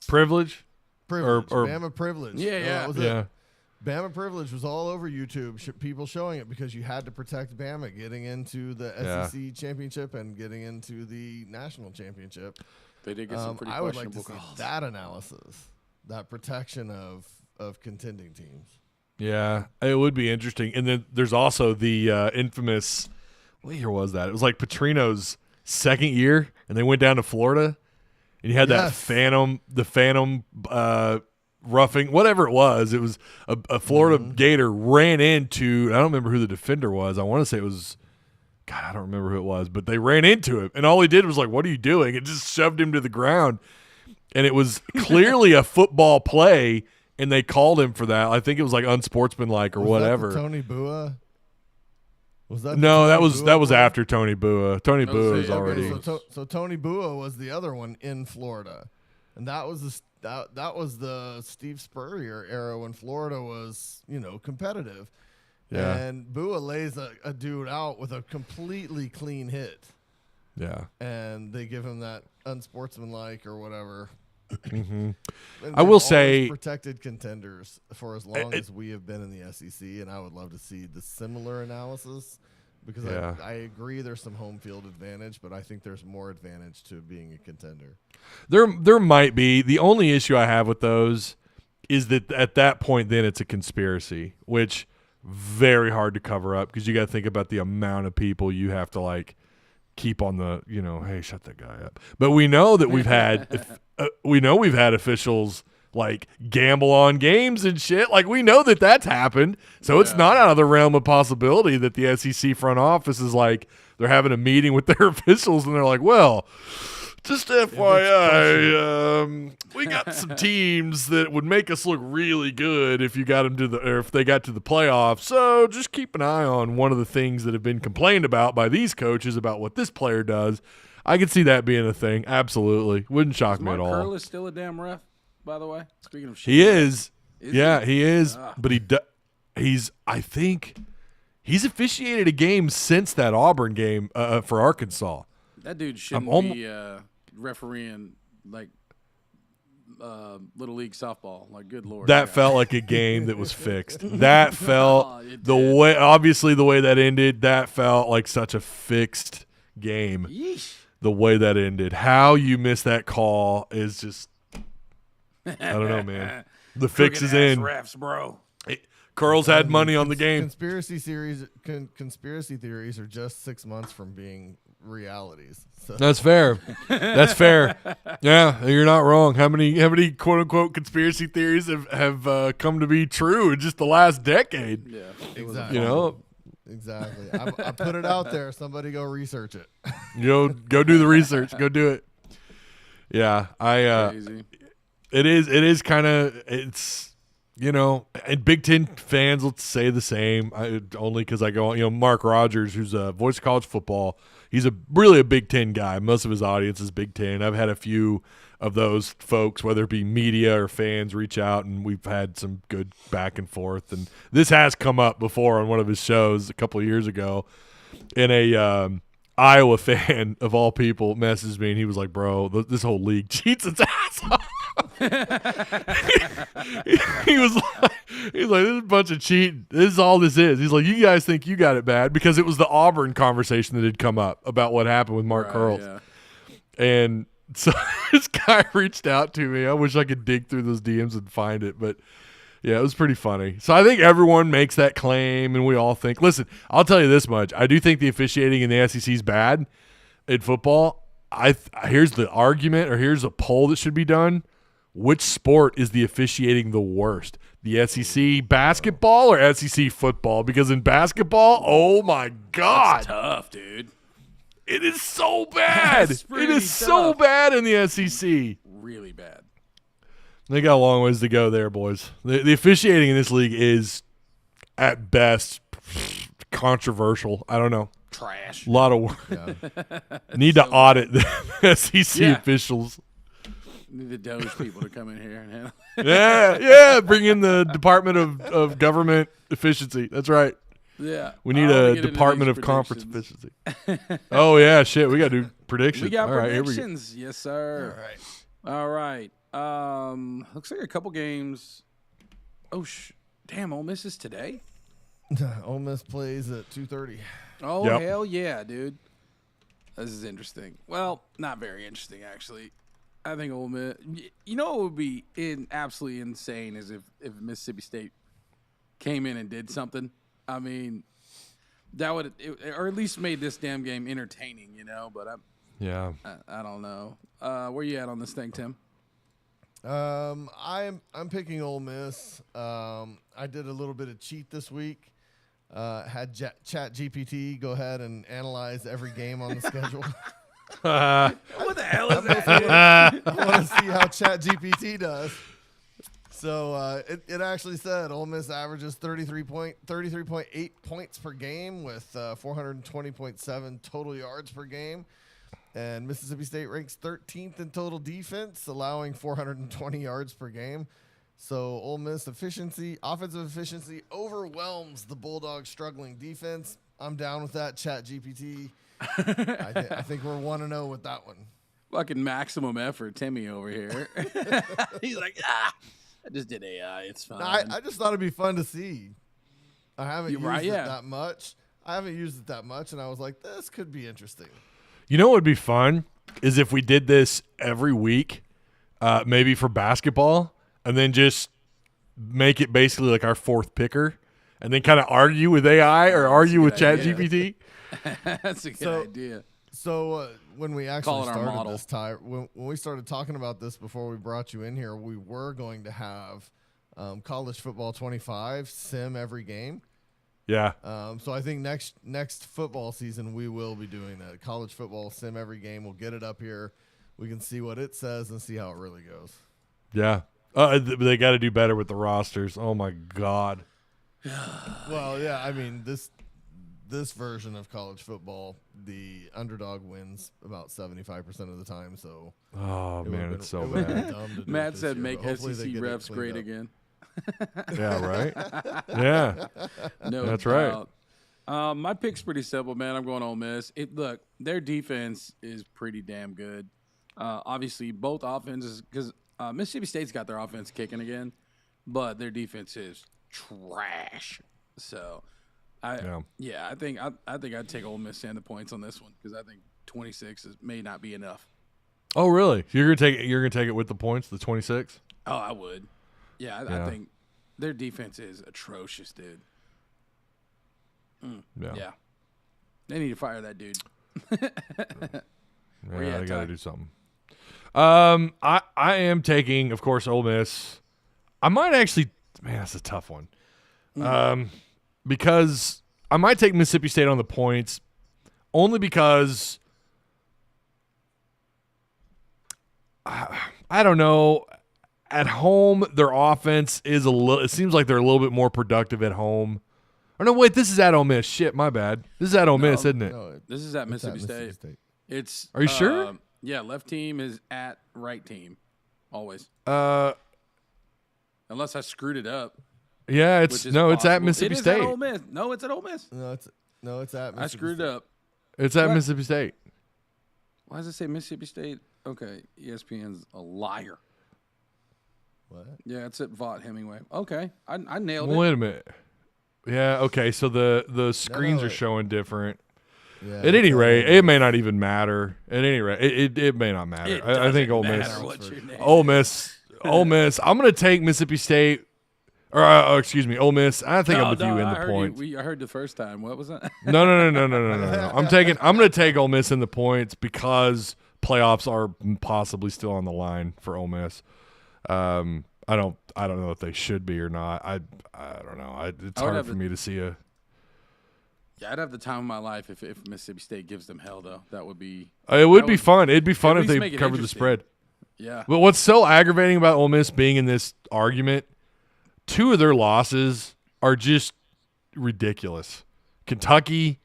privilege? Or Bama privilege. Yeah. Bama privilege was all over YouTube, people showing it because you had to protect Bama getting into the SEC championship and getting into the national championship. They did get some pretty I would like to questionable see calls. that analysis, that protection of contending teams. Yeah, it would be interesting. And then there's also the infamous, what year was that? It was like Petrino's second year, and they went down to Florida, and you had that phantom roughing, whatever it was. It was a Florida Gator ran into, I don't remember who the defender was. I want to say it was, God, I don't remember who it was, but they ran into him, and all he did was like, "What are you doing?" It just shoved him to the ground, and it was clearly a football play, and they called him for that. I think it was like unsportsmanlike or whatever. That the Tony Bua? Was that No, that was after Tony Bua. Tony Bua was already. So Tony Bua was the other one in Florida, and that was the Steve Spurrier era when Florida was competitive. Yeah. And Bua lays a dude out with a completely clean hit. Yeah. And they give him that unsportsmanlike or whatever. Mm-hmm. I will say protected contenders for as long as we have been in the SEC, and I would love to see the similar analysis because I agree there's some home field advantage, but I think there's more advantage to being a contender. There might be. The only issue I have with those is that at that point then it's a conspiracy, which very hard to cover up because you got to think about the amount of people you have to like keep on the, hey, shut that guy up. But we know that we've had officials like gamble on games and shit. Like we know that that's happened. So it's not out of the realm of possibility that the SEC front office is like they're having a meeting with their officials and they're like, well, just FYI, we got some teams that would make us look really good if you got them if they got to the playoffs. So just keep an eye on one of the things that have been complained about by these coaches about what this player does. I could see that being a thing. Absolutely, wouldn't shock me at all. Mark Curl is still a damn ref, by the way. Speaking of shit, he is. He is. Ah. But I think he's officiated a game since that Auburn game for Arkansas. That dude shouldn't be refereeing like little league softball. Like, good lord, that felt like a game that was fixed. That felt the way that ended. That felt like such a fixed game. Yeesh. The way that ended, how you miss that call is just, I don't know, man. The fix is in. Refs, bro. Curls had money on the game. Conspiracy theories are just 6 months from being realities. So. That's fair. That's fair. Yeah, you're not wrong. How many quote unquote conspiracy theories have come to be true in just the last decade? Yeah, exactly. Exactly. I put it out there. Somebody go research it. Go do the research. Go do it. Yeah, crazy. It is kind of and Big Ten fans will say the same. Only because I go on. Mark Rogers, who's a voice of college football. He's really a Big Ten guy. Most of his audience is Big Ten. I've had a few of those folks, whether it be media or fans, reach out, and we've had some good back and forth. And this has come up before on one of his shows a couple of years ago. And a Iowa fan, of all people, messaged me, and he was like, bro, this whole league cheats its ass off. he was like, this is a bunch of cheating. This is all this is. He's like, you guys think you got it bad because it was the Auburn conversation that had come up about what happened with Mark Curls. Yeah. And so this guy reached out to me. I wish I could dig through those DMs and find it, but yeah, it was pretty funny. So I think everyone makes that claim, and we all think. Listen, I'll tell you this much: I do think the officiating in the SEC is bad in football. Here's the argument, or here's a poll that should be done: which sport is the officiating the worst? The SEC basketball or SEC football? Because in basketball, oh my God, that's tough, dude. It is so bad. It is so bad in the SEC. Really bad. They got a long ways to go there, boys. The officiating in this league is, at best, controversial. I don't know. trash. A lot of work. Yeah. Need to audit the SEC Yeah. officials. Need the Doge people to come in here and handle. Yeah. Bring in the Department of Government Efficiency. That's right. Yeah. We need I wanna a get into Department these of Conference predictions. Efficiency. Oh, yeah, shit. We got to do predictions. We got All right, here we go. predictions. Yes, sir. All right. All right. Looks like a couple games. Oh, damn, Ole Miss is today? Ole Miss plays at 2:30. Oh, Yep. hell yeah, dude. This is interesting. Well, not very interesting, actually. I think Ole Miss. You know what would be absolutely insane is if Mississippi State came in and did something. I mean, that would, or at least made this damn game entertaining, you know. But I don't know. Where you at on this thing, Tim? I'm picking Ole Miss. I did a little bit of cheat this week. Had Chat GPT go ahead and analyze every game on the schedule. What the hell is that? I want to see how Chat GPT does. So it actually said Ole Miss averages 33.8 points per game with 420.7 total yards per game. And Mississippi State ranks 13th in total defense, allowing 420 yards per game. So Ole Miss offensive efficiency overwhelms the Bulldogs' struggling defense. I'm down with that, Chat GPT. I think we're 1-0 with that one. Fucking maximum effort, Timmy over here. He's like, I just did AI. It's fine. No, I just thought it'd be fun to see. I haven't used it that much. And I was like, this could be interesting. You know what would be fun is if we did this every week, maybe for basketball, and then just make it basically like our fourth picker, and then kind of argue with AI or argue with ChatGPT. That's a good idea. So when we actually Call it our started model. this, Ty, when we started talking about this before we brought you in here, we were going to have college football 25 sim every game. Yeah. So I think next football season we will be doing that. College football sim every game. We'll get it up here. We can see what it says and see how it really goes. Yeah. They got to do better with the rosters. Oh my God. Well, yeah. I mean this version of college football, the underdog wins about 75% of the time. So. Oh man, it's so bad. bad. Matt said, "Make SEC refs great again." Yeah, right? Yeah. No, that's doubt. Right. My pick's pretty simple, man. I'm going Ole Miss. Look, their defense is pretty damn good. Obviously, both offenses, because Mississippi State's got their offense kicking again, but their defense is trash. So, I think I'd take Ole Miss and the points on this one because I think 26 may not be enough. Oh, really? You're gonna take it with the points, the 26? Oh, I would. Yeah, I think their defense is atrocious, dude. Yeah. They need to fire that dude. They got to do something. I am taking, of course, Ole Miss. I might actually, man, that's a tough one. Because I might take Mississippi State on the points, only because I don't know. At home, their offense is it seems like they're a little bit more productive at home. Or no, wait, this is at Ole Miss. Shit, my bad. This is at Ole Miss, isn't it? No, This is at Mississippi State. It's. Are you sure? Yeah, left team is at right team, always. Yeah, Unless I screwed it up. it's It's at possible. Mississippi It is State. At Ole Miss. No, it's at Ole Miss. No, it's at Mississippi I screwed State. up. It's at What? Mississippi State. Why does it say Mississippi State? Okay, ESPN's a liar. What? Yeah, it's at Vaught Hemingway. Okay, I nailed Well, it. wait a minute. Yeah, okay, so the screens are wait. showing different. Yeah, At any rate, it may not even matter. At any rate, it may not matter. It I think doesn't Ole matter Miss. what your name Ole Miss. Ole Miss. I'm going to take Mississippi State. Or, Ole Miss. I think I'm with you in the points. I heard the first time. What was that? No. I'm going to take Ole Miss in the points because playoffs are possibly still on the line for Ole Miss. I don't know if they should be or not. I don't know. It's hard for me to see a. Yeah, I'd have the time of my life if Mississippi State gives them hell, though. That would be. It would be fun. It'd be fun at if least they make it covered the interesting. spread. Yeah. But what's so aggravating about Ole Miss being in this argument, 2 of their losses are just ridiculous. Kentucky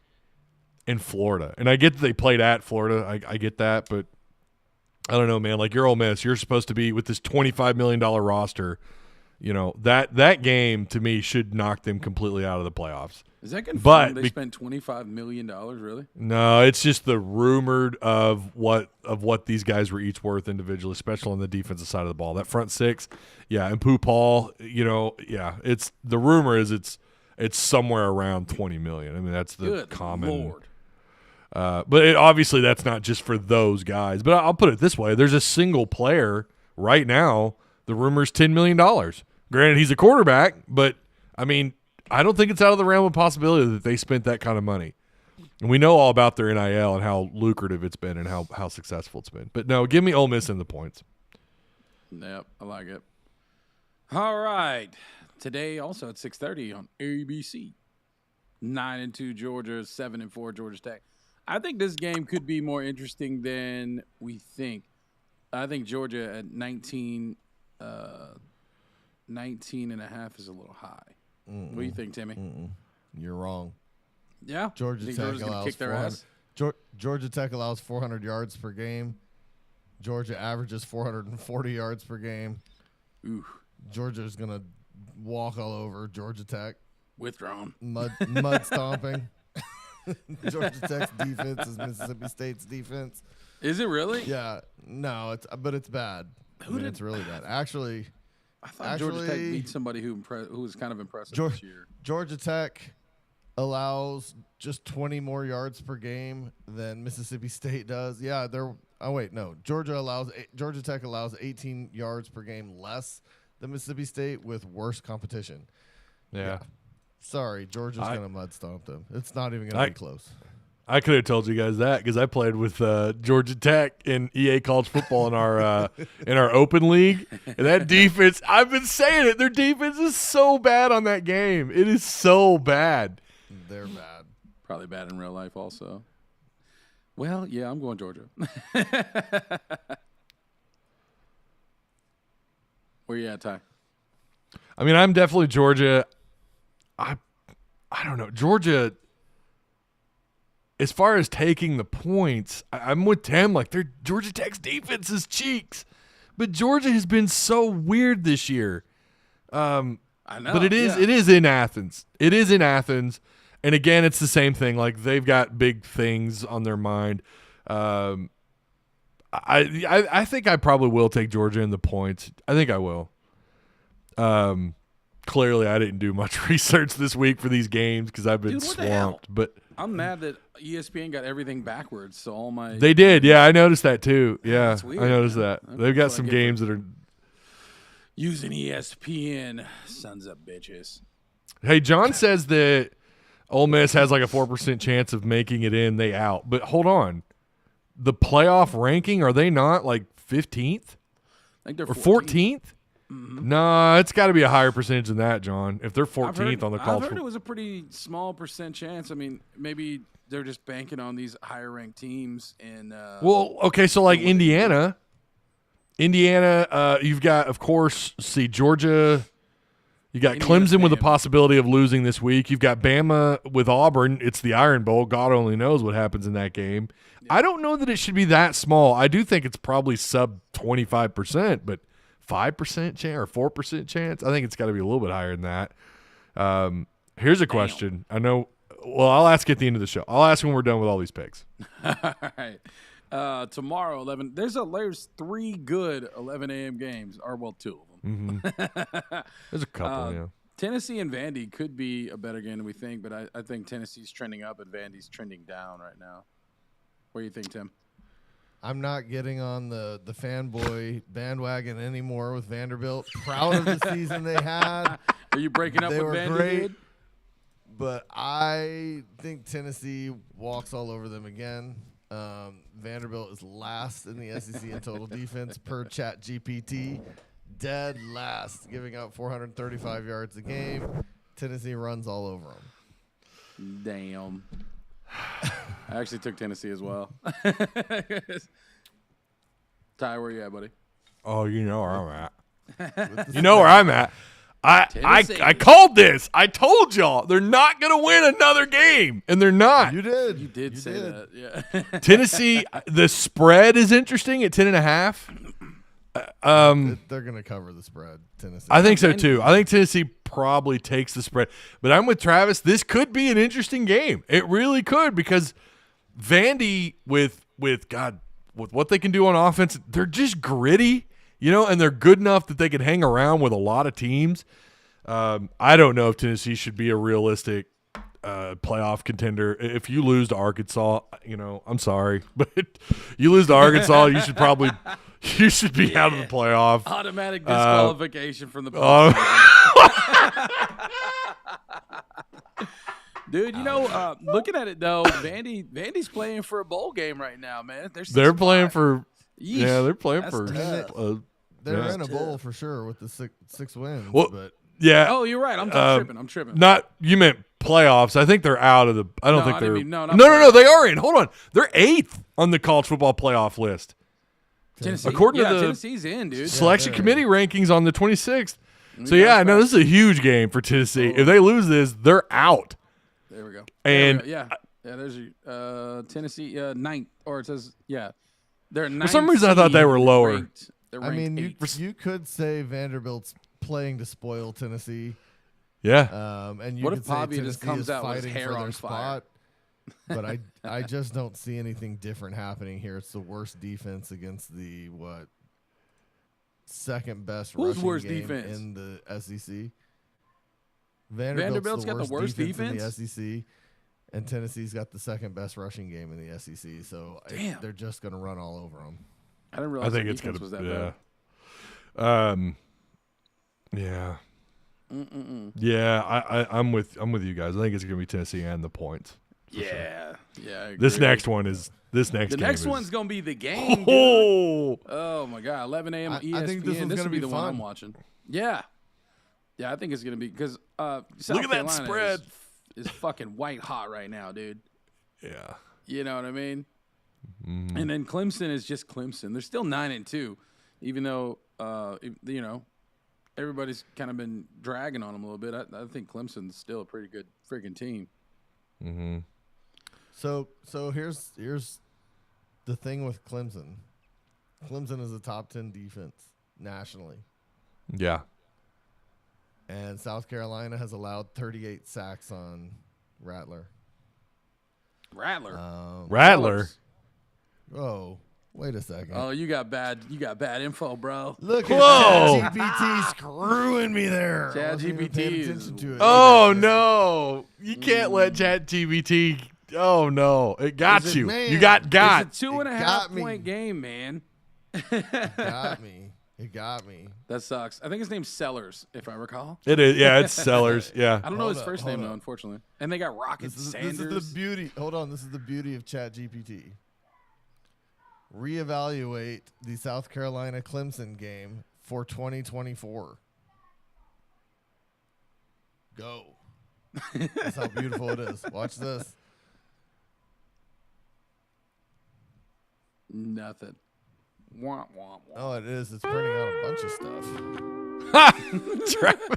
in Florida. And I get that they played at Florida. I get that, but I don't know, man. Like, you're Ole Miss. You're supposed to be with this $25 million roster. That game to me should knock them completely out of the playoffs. Is that confirmed? They spent $25 million, really? No, it's just the rumored of what these guys were each worth individually, especially on the defensive side of the ball. That front six, yeah, and Pooh Paul, yeah. It's the rumor is it's somewhere around $20 million. I mean, that's the Good common. Lord. But obviously that's not just for those guys. But I'll put it this way: there's a single player right now. The rumor's $10 million. Granted, he's a quarterback, but I mean, I don't think it's out of the realm of possibility that they spent that kind of money. And we know all about their NIL and how lucrative it's been and how successful it's been. But no, give me Ole Miss in the points. Yep, I like it. All right. Today also at 6:30 on ABC. 9-2 Georgia, 7-4 Georgia Tech. I think this game could be more interesting than we think. I think Georgia at 19 and a half is a little high. What do you think, Timmy? You're wrong. Yeah? Georgia Tech allows kick their ass? Georgia Tech allows 400 yards per game. Georgia averages 440 yards per game. Ooh. Georgia's going to walk all over Georgia Tech. Withdrawn. Mud stomping. Georgia Tech's defense is Mississippi State's defense. Is it really? Yeah. No, but it's bad. It's really bad. Actually, I thought Georgia Tech beat somebody who was kind of impressive this year. Georgia Tech allows just 20 more yards per game than Mississippi State does. Yeah, Georgia Tech allows 18 yards per game less than Mississippi State with worse competition. Yeah. Sorry, Georgia's going to mud stomp them. It's not even going to be close. I could have told you guys that because I played with Georgia Tech in EA College Football in our open league. And that defense, I've been saying it, their defense is so bad on that game. It is so bad. They're bad. Probably bad in real life also. Well, yeah, I'm going Georgia. Where you at, Ty? I mean, I'm definitely Georgia. I don't know. Georgia, as far as taking the points, I'm with Tim. Like, Georgia Tech's defense is cheeks. But Georgia has been so weird this year. I know. But it is in Athens. It is in Athens. And again, it's the same thing. Like, they've got big things on their mind. I think I probably will take Georgia in the points. I think I will. Clearly, I didn't do much research this week for these games because I've been swamped. But I'm mad that ESPN got everything backwards. So all my they did, yeah. I noticed that too. Yeah, that's weird, I noticed man. that they've got some games that are using ESPN. Sons of bitches. Hey, John says that Ole Miss has like a 4% chance of making it in. They out, but hold on, the playoff ranking, are they not like 15th? I think they're 14th. Mm-hmm. No, it's got to be a higher percentage than that, John. If they're 14th on the college, I've heard it was a pretty small percent chance. I mean, maybe they're just banking on these higher ranked teams. And well, okay, so like Indiana, you've got, of course, Georgia. You got Indiana's Clemson with the Bama. possibility of losing this week. You've got Bama with Auburn. It's the Iron Bowl. God only knows what happens in that game. Yeah. I don't know that it should be that small. I do think it's probably sub 25%, but 5% chance or 4% chance. I think it's got to be a little bit higher than that. Here's a question. I know. Well, I'll ask at the end of the show. I'll ask when we're done with all these picks. All right. Tomorrow, 11. There's 3 good 11 a.m. games, or well, 2 of them. Mm-hmm. There's a couple. Yeah. Tennessee and Vandy could be a better game than we think, but I think Tennessee's trending up and Vandy's trending down right now. What do you think, Tim? I'm not getting on the fanboy bandwagon anymore with Vanderbilt. Proud of the season they had. Are you breaking up they with were Vandy? Great, but I think Tennessee walks all over them again. Vanderbilt is last in the SEC in total defense per ChatGPT. Dead last, giving up 435 yards a game. Tennessee runs all over them. Damn. I actually took Tennessee as well. Ty, where you at, buddy? Oh, you know where I'm at. You know where I'm at. I called this. I told y'all they're not going to win another game, and they're not. You did. You did say that. Yeah. Tennessee, the spread is interesting at 10.5. They're going to cover the spread, Tennessee. I think so too. I think Tennessee probably takes the spread. But I'm with Travis. This could be an interesting game. It really could, because Vandy with what they can do on offense, they're just gritty, and they're good enough that they can hang around with a lot of teams. I don't know if Tennessee should be a realistic playoff contender. If you lose to Arkansas, I'm sorry, but you lose to Arkansas, you should be out of the playoff. Automatic disqualification from the Dude, looking at it though, Vandy's playing for a bowl game right now, man. They're playing for Yeesh. yeah, they're playing That's for tough. They're in a bowl for sure with the six wins. Well, but yeah. Oh, you're right. I'm tripping. Not you meant playoffs. I think they're out of the. I don't think I they're. didn't mean- no, not no. playoffs. They are in. Hold on, they're 8th on the college football playoff list. Tennessee. According to the Tennessee's in, dude. selection they're committee rankings on the 26th. So Yeah, yeah, that's no, right. this is a huge game for Tennessee. If they lose this, they're out. There we go. And- yeah, there's your Tennessee 9th, or it says they're 9th. For some reason, I thought they were lower. They're I ranked mean, 8th. you could say Vanderbilt's playing to spoil Tennessee. Yeah, And you What could if say Pavia just Tennessee comes is out with his fighting hair for on their fire? spot. But I just don't see anything different happening here. It's the worst defense against the second best Who's rushing worst game defense? in the SEC. Vanderbilt's got the worst in defense? the SEC, and Tennessee's got the second best rushing game in the SEC. So Damn. they're just going to run all over them. I didn't I realize think the it's defense gonna. was that Yeah. bad. Yeah. Mm-mm-mm. Yeah, I'm with you guys. I think it's gonna be Tennessee and the points. Yeah, I agree. This next one is The game next is- one's gonna be the game. Dude. Oh, Oh my god, 11 a.m. I ESPN. think this one's will gonna be be the one fun. I'm watching. Yeah, I think it's gonna be because Look at that spread. is fucking white hot right now, dude. yeah. You know what I mean? Mm-hmm. And then Clemson is just Clemson. They're still 9-2, even though everybody's kind of been dragging on them a little bit. I think Clemson's still a pretty good freaking team. Mm-hmm. So here's the thing with Clemson. Clemson is a top 10 defense nationally, Yeah. and South Carolina has allowed 38 sacks on Rattler. Rattler. Rattler. Oh, wait a second. Oh, you got bad info, bro. Look at Whoa. ChatGPT screwing me there. I wasn't even ChatGPT paying is- attention to it. Oh no! You can't let ChatGPT. Oh no! It got Is it, you. man? You got. It's a 2.5 got me. point game, man. Got me. It got me. That sucks. I think his name's Sellers, if I recall. It is. Yeah, it's Sellers. Yeah. I don't know Hold his up, first hold name, though, up. unfortunately. And they got Rocket This Sanders. is the beauty. Hold on. This is the beauty of ChatGPT. Reevaluate the South Carolina Clemson game for 2024. Go. That's how beautiful it is. Watch this. Nothing. Wah, wah, wah. Oh, it is. It's printing out a bunch of stuff.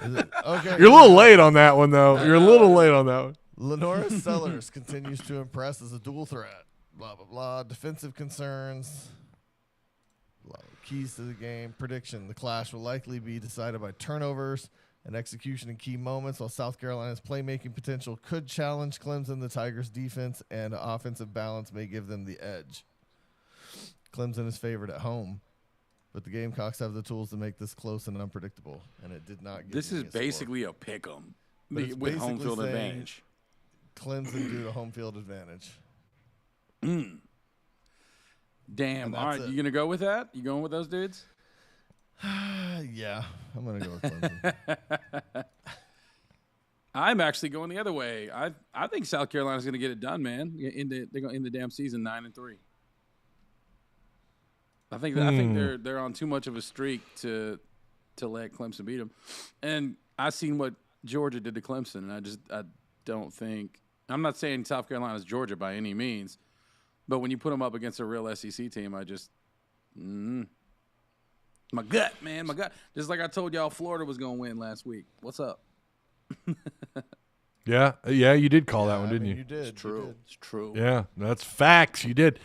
Is it? Okay. You're a little late on that one, though. You're a little late on that one. Lenora Sellers continues to impress as a dual threat. Blah, blah, blah. Defensive concerns. Blah, keys to the game. Prediction. The clash will likely be decided by turnovers and execution in key moments, while South Carolina's playmaking potential could challenge Clemson. The Tigers' defense and offensive balance may give them the edge. Clemson is favored at home, but the Gamecocks have the tools to make this close and unpredictable, and it did not give This me is a score. basically a pick 'em But it's with home basically field saying- advantage. Clemson due to home field advantage. Damn. And All right, that's you it. going to go with that? You going with those dudes? Yeah, I'm going to go with Clemson. I'm actually going the other way. I think South Carolina's going to get it done, man. They're going in the damn season 9-3. I think they're on too much of a streak to let Clemson beat them. And I seen what Georgia did to Clemson, and I don't think I'm not saying South Carolina's Georgia by any means, but when you put them up against a real SEC team, I My gut, man. My gut. Just like I told y'all Florida was going to win last week. What's up? Yeah, you did call that one, didn't you? You did. It's true. You It's true. Yeah, that's facts. You did.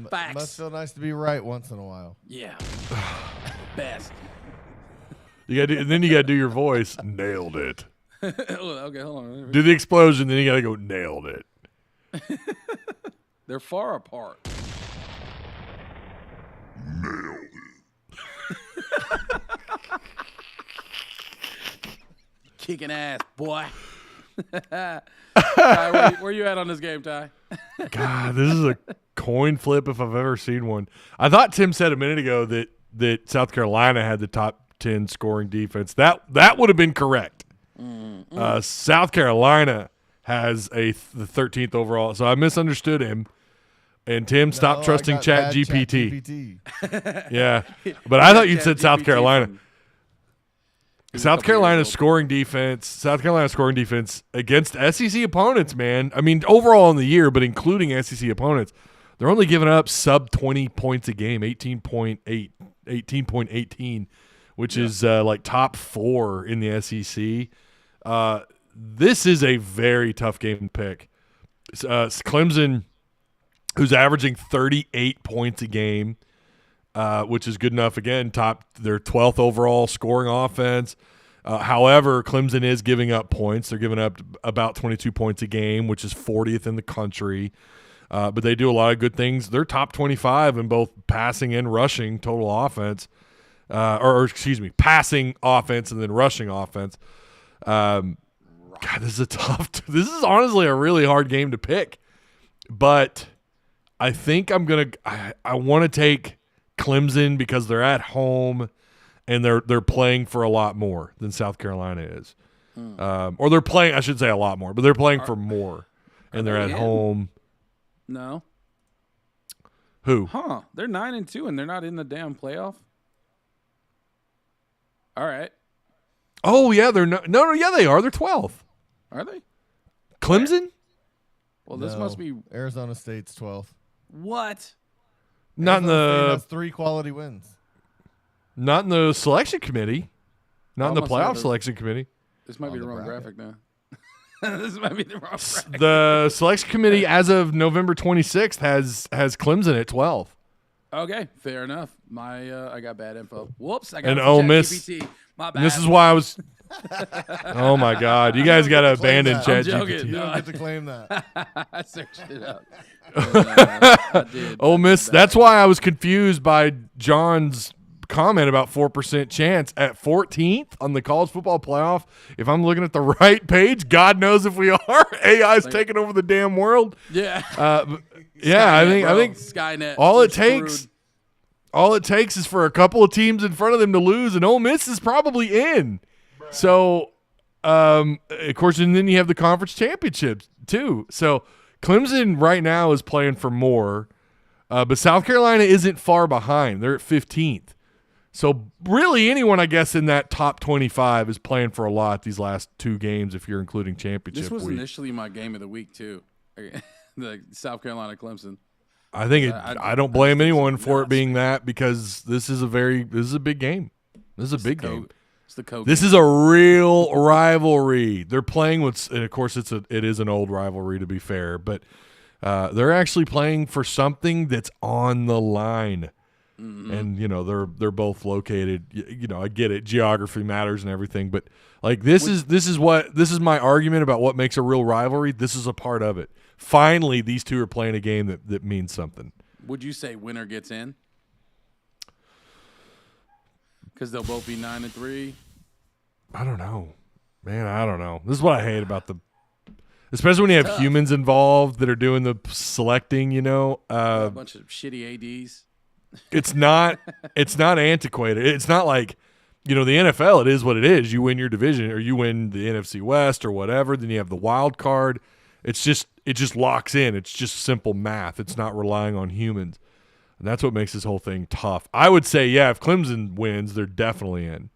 did. Facts. Must feel nice to be right once in a while. Yeah. Best. You got, and then you got to do your voice. Nailed it. Okay, hold on. Do the explosion, then you got to go. Nailed it. They're far apart. Nailed it. Kicking ass, boy. Ty, where you at on this game, Ty? God, this is a coin flip if I've ever seen one. I thought Tim said a minute ago that South Carolina had the top 10 scoring defense. That would have been correct. South Carolina has the 13th overall, so I misunderstood him. And Tim, stop trusting Chat GPT. Yeah, but I thought you'd said South Carolina. South Carolina's scoring defense against SEC opponents, man. I mean, overall in the year, but including SEC opponents, they're only giving up sub 20 points a game, 18.18, which is like top 4 in the SEC. This is a very tough game to pick. Clemson, who's averaging 38 points a game, which is good enough. Again, their 12th overall scoring offense. However, Clemson is giving up points. They're giving up about 22 points a game, which is 40th in the country. But they do a lot of good things. They're top 25 in both passing and rushing total offense. Passing offense and then rushing offense. God, this is honestly a really hard game to pick. But I think I want to take Clemson because they're at home and they're playing for a lot more than South Carolina is. Or they're playing, I should say a lot more, but they're playing for more and they're at home. No. Who? Huh. They're 9-2 and they're not in the damn playoff. All right. Oh, yeah, they're no, yeah, they are. They're 12th. Are they? Clemson? Well, this must be Arizona State's 12th. what? Not in Arizona State the has 3 quality wins. not in the selection committee. Not in the Almost had playoff those- selection committee. This might be the wrong bracket. graphic now. This might be the wrong graphic. The selection committee as of November 26th has Clemson at 12. Okay, fair enough. I got bad info. Whoops, I got And it Ole from Miss- ChatGPT. My bad. And this is why I was Oh my God. You guys got to abandon Claim that. I'm joking. ChatGPT. You No, don't get to claim that. I searched it up. I did. Ole Miss. That's why I was confused by John's comment about 4% chance at 14th on the college football playoff. If I'm looking at the right page, God knows if we are. AI's taking over the damn world. Yeah. Yeah, Skynet, I bro. think Skynet. all We're it takes screwed. all it takes is for a couple of teams in front of them to lose, and Ole Miss is probably in. So, of course, and then you have the conference championships too. So Clemson right now is playing for more, but South Carolina isn't far behind. They're at 15th. So really anyone, I guess, in that top 25 is playing for a lot these last 2 games if you're including championship This was week. initially my game of the week too. The South Carolina Clemson. I think I don't blame anyone for it being that because this is a big game. This is a big game. It's the code. This is a real rivalry. They're playing with, and of course, it is an old rivalry to be fair, but they're actually playing for something that's on the line. Mm-hmm. And they're both located. I get it. Geography matters and everything, but like this is my argument about what makes a real rivalry. This is a part of it. Finally, these two are playing a game that means something. Would you say winner gets in? Because they'll both be 9-3. I don't know, man. I don't know. This is what I hate about especially when you have humans involved that are doing the selecting. A bunch of shitty ADs. It's not antiquated. It's not like, the NFL, it is what it is. You win your division or you win the NFC West or whatever. Then you have the wild card. It just locks in. It's just simple math. It's not relying on humans. And that's what makes this whole thing tough. I would say, yeah, if Clemson wins, they're definitely in.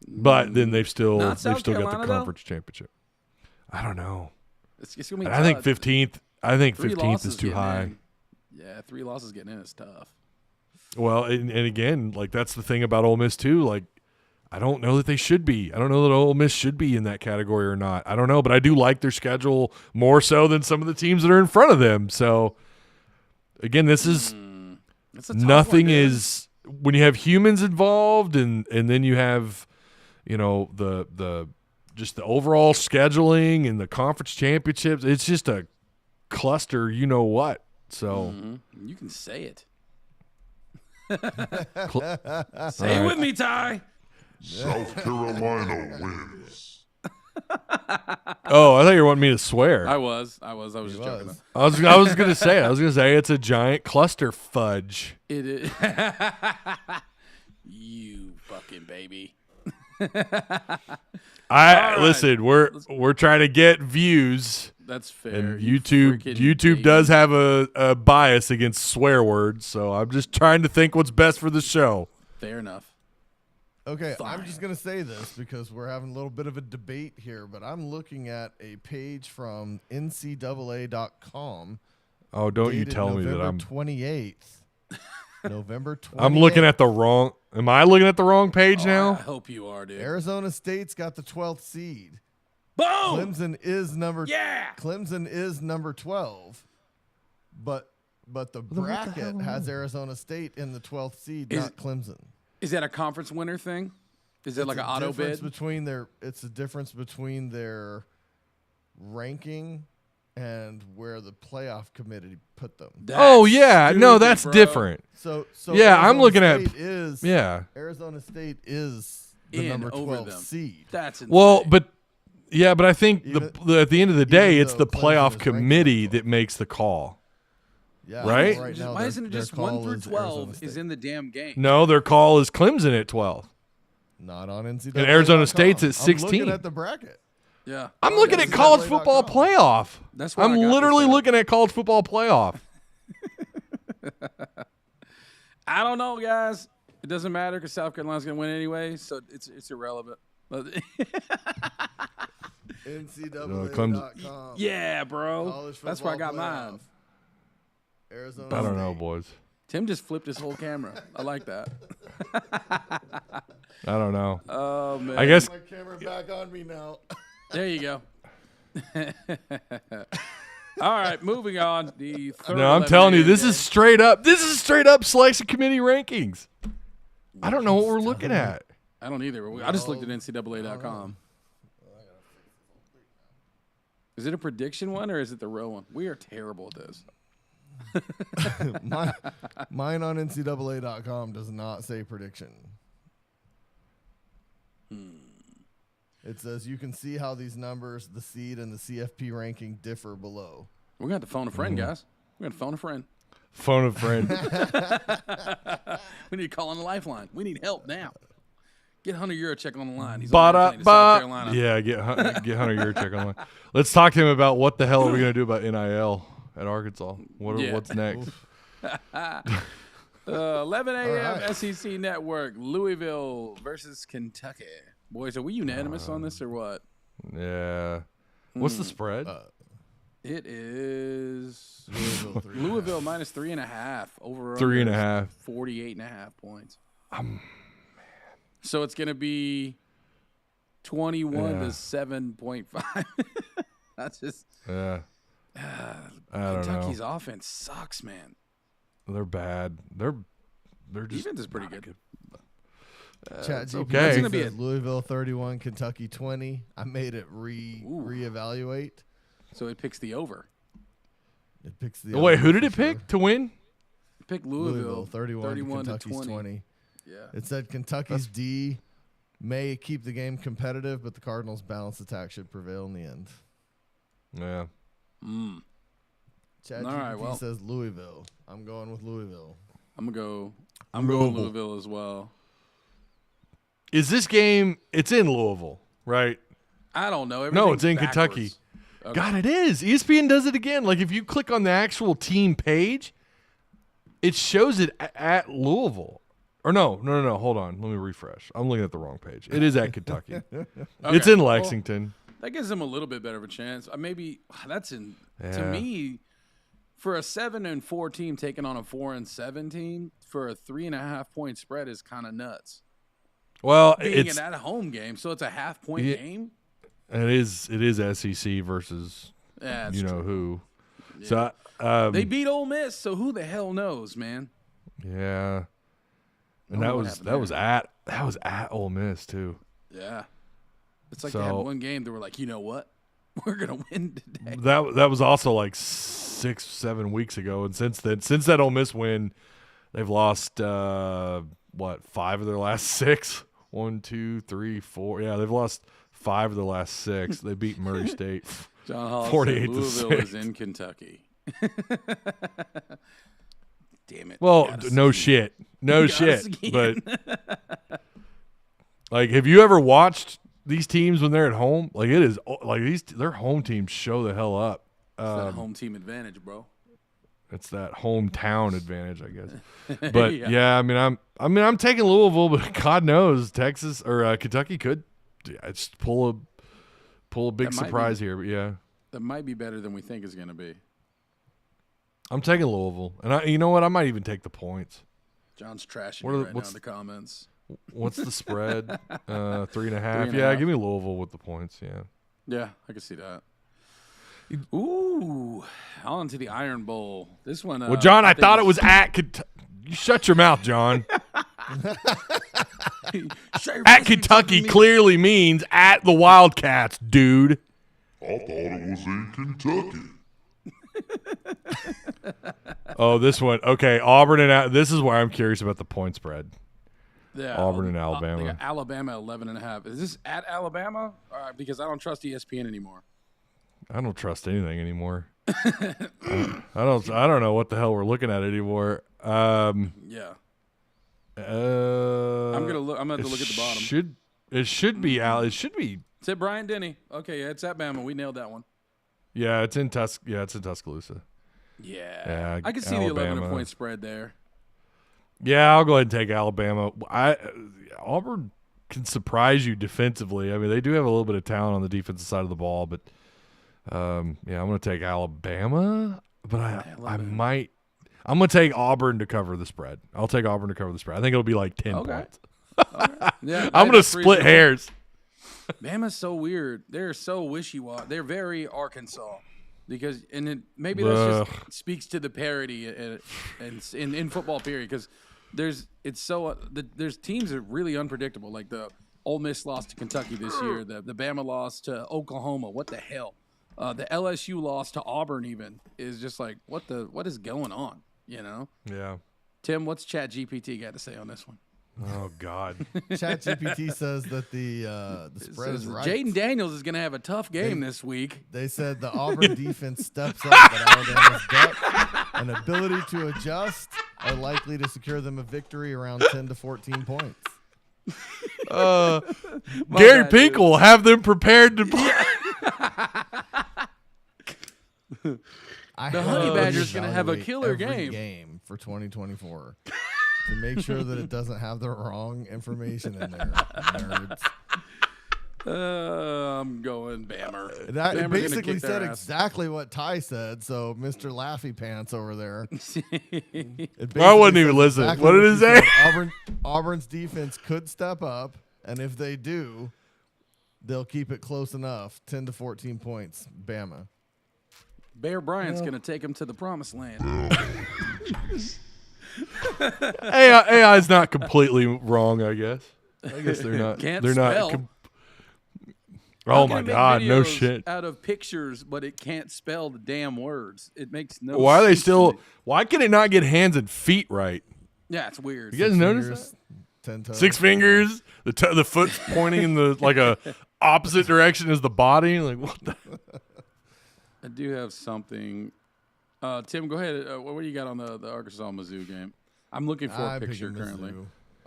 But then they've still got the conference championship. I don't know. It's gonna be I think tough. 15th. I think 3 15th losses is too getting high. in. Yeah, 3 losses getting in is tough. Well, and again, like that's the thing about Ole Miss too. Like, I don't know that they should be. I don't know that Ole Miss should be in that category or not. I don't know, but I do like their schedule more so than some of the teams that are in front of them. So, again, this is nothing is when you have humans involved, and then you have, the just the overall scheduling and the conference championships. It's just a cluster. You know what? So you can say it. Say it with me, Ty. South Carolina wins. Oh, I thought you were wanting me to swear. I was just joking. I was gonna say it's a giant cluster fudge. It is. You fucking baby. Listen. We're trying to get views. That's fair. And YouTube does have a bias against swear words, so I'm just trying to think what's best for the show. Fair enough. Okay, Fine. I'm just going to say this because we're having a little bit of a debate here, but I'm looking at a page from NCAA.com. Oh, don't you tell me that I'm 28th. November 28th. I'm looking at the wrong. Am I looking at the wrong page now? I hope you are, dude. Arizona State's got the 12th seed. Boom! Clemson is number Yeah. Clemson is number 12. But the bracket has Arizona State in the 12th seed, not Clemson. Is that a conference winner thing? Is it like an auto bid? It's a difference between their ranking and where the playoff committee put them. That's different. So yeah, Arizona I'm looking State at Arizona State is the number 12 seed. That's insane. Well, but I think at the end of the day, it's the Clemson playoff is committee ranked that makes the call. Yeah, Right? now why isn't it just 1 through 12 is is in the damn game? No, their call is Clemson at 12. Not on NCAA. And Arizona State's at 16. I'm looking at the bracket. Yeah. I'm looking at college football playoff. That's where I'm I got literally this at. looking at college football playoff. I don't know, guys. It doesn't matter because South Carolina's going to win anyway, so it's irrelevant. NCAA.com. Yeah, bro. That's where I got mine. Arizona I don't know, State. boys. Tim just flipped his whole camera. I like that. I don't know. Oh, man. I guess My camera back on me now. There you go. All right, moving on. The third no, I'm telling you, this game. is straight up. This is straight up selection committee rankings. I don't know what we're looking at. I don't either. I just looked at NCAA.com. Is it a prediction one or is it the real one? We are terrible at this. Mine on NCAA.com does not say prediction. It says you can see how these numbers, the seed and the CFP ranking differ below. We're going to have to phone a friend, guys. We're going to phone a friend. Phone a friend. We need to call on the lifeline. We need help now. Get Hunter Yurachek on the line. He's on the plane to South Carolina. Yeah, get Hunter Yurachek on the line. Let's talk to him about what the hell are we going to do about NIL at Arkansas. What's next? 11 a.m. right. SEC Network, Louisville versus Kentucky. Boys, are we unanimous on this or what? Yeah. What's the spread? It is Louisville minus 3.5 over 3.5. 48.5 points. So it's going to be 21 to 7.5. That's just Yeah. I don't Kentucky's know. offense sucks, man. They're bad. They're just Defense is pretty good. Chat GPT okay. It's gonna be says Louisville 31, Kentucky 20. I made it reevaluate. So it picks the over. It picks the. Wait, over who did for it pick sure. to win? Pick Louisville Louisville 31 to Kentucky's 20. Yeah. It said Kentucky's D may keep the game competitive, but the Cardinals' balanced attack should prevail in the end. Yeah. Chat All right, GPT well. says Louisville. I'm going with Louisville. I'm going Louisville as well. Is this game? It's in Louisville, right? I don't know. No, it's in Everything's Kentucky. backwards. Okay. God, it is. ESPN does it again. Like if you click on the actual team page, it shows it at Louisville. Or no. Hold on. Let me refresh. I'm looking at the wrong page. It is at Kentucky. It's in Lexington. That gives them a little bit better of a chance. Maybe that's to Yeah. me, For a 7-4 team taking on a 4-7 team for a 3.5 point spread is kind of nuts. Well, Being it's at a home game, so it's a half-point game. It is SEC versus Yeah, true. who. Yeah. So They beat Ole Miss, so who the hell knows, man? yeah, and know that what was happened that was at Ole Miss too. Yeah, it's like they had one game. They were like, you know what, we're gonna win today. That was also like 6-7 weeks ago, and since that Ole Miss win, they've lost 5 of their last 6. 1, 2, 3, 4. Yeah, they've lost 5 of their last 6. They beat Murray State. John Hall 48 said to Louisville 6. is in Kentucky. Damn it. Well, no shit. But like, have you ever watched these teams when they're at home? Like, it is like their home teams show the hell up. It's that home team advantage, bro. It's that hometown advantage, I guess. But yeah, I'm taking Louisville, but God knows Texas or Kentucky could just pull a big surprise here. But yeah, that might be better than we think it's going to be. I'm taking Louisville, and you know what? I might even take the points. John's trashing me right now in the comments. What's the spread? 3.5. 3.5. Yeah, give me Louisville with the points. Yeah. Yeah, I can see that. Ooh, on to the Iron Bowl. This one. Well, John, I thought it was at Kentucky. You shut your mouth, John. At Kentucky clearly means at the Wildcats, dude. I thought it was in Kentucky. Oh, this one. Okay, Auburn and this is where I'm curious about the point spread. Yeah, Auburn and Alabama. They got Alabama 11.5. Is this at Alabama? Because I don't trust ESPN anymore. I don't trust anything anymore. I don't know what the hell we're looking at anymore. Yeah. I'm gonna look. I'm gonna have to look at the bottom. It should be Al. It should be. It's at Bryant Denny. Okay, yeah, it's at Bama. We nailed that one. Yeah, it's in Tuscaloosa. Yeah, I can see Alabama. the 11-point spread there. Yeah, I'll go ahead and take Alabama. Auburn can surprise you defensively. I mean, they do have a little bit of talent on the defensive side of the ball, but I'm going to take Alabama. But I'm going to take Auburn to cover the spread. I'll take Auburn to cover the spread. I think it'll be like 10 points. Okay. Yeah, I'm going to split hairs. Bama's so weird. They're so wishy-washy. They're very Arkansas. Because maybe that just speaks to the parity in football period. Because there's teams that are really unpredictable. Like the Ole Miss lost to Kentucky this year. The Bama lost to Oklahoma. What the hell? The LSU loss to Auburn even is just like what is going on? You know? Yeah. Tim, what's ChatGPT got to say on this one? Oh God. ChatGPT says that the spread is right. Jaden Daniels is going to have a tough game this week. They said the Auburn defense steps up, but Alabama's depth and ability to adjust are likely to secure them a victory around 10 to 14 points. Gary Pink will have them prepared to play. The Honey Badger's going to have a killer game for 2024 to make sure that it doesn't have the wrong information in there. Nerds. I'm going Bammer. It basically said exactly what Ty said. So Mr. Laffy Pants over there. I wouldn't even listen. Exactly what did it say? Auburn's defense could step up, and if they do, they'll keep it close enough. 10 to 14 points. Bama. Bear Bryant's going to take him to the promised land. AI is not completely wrong, I guess. I guess they're not. They're not. Oh my God! No shit. Out of pictures, but it can't spell the damn words. It makes no. Why are they sense still? to me. Why can it not get hands and feet right? Yeah, it's weird. You guys notice that? 10 toes. 6 fingers. The foot's pointing in the like a opposite direction as the body. Like what the? I do have something. Tim, go ahead. What do you got on the Arkansas-Mizzou game? I'm looking for a picture currently.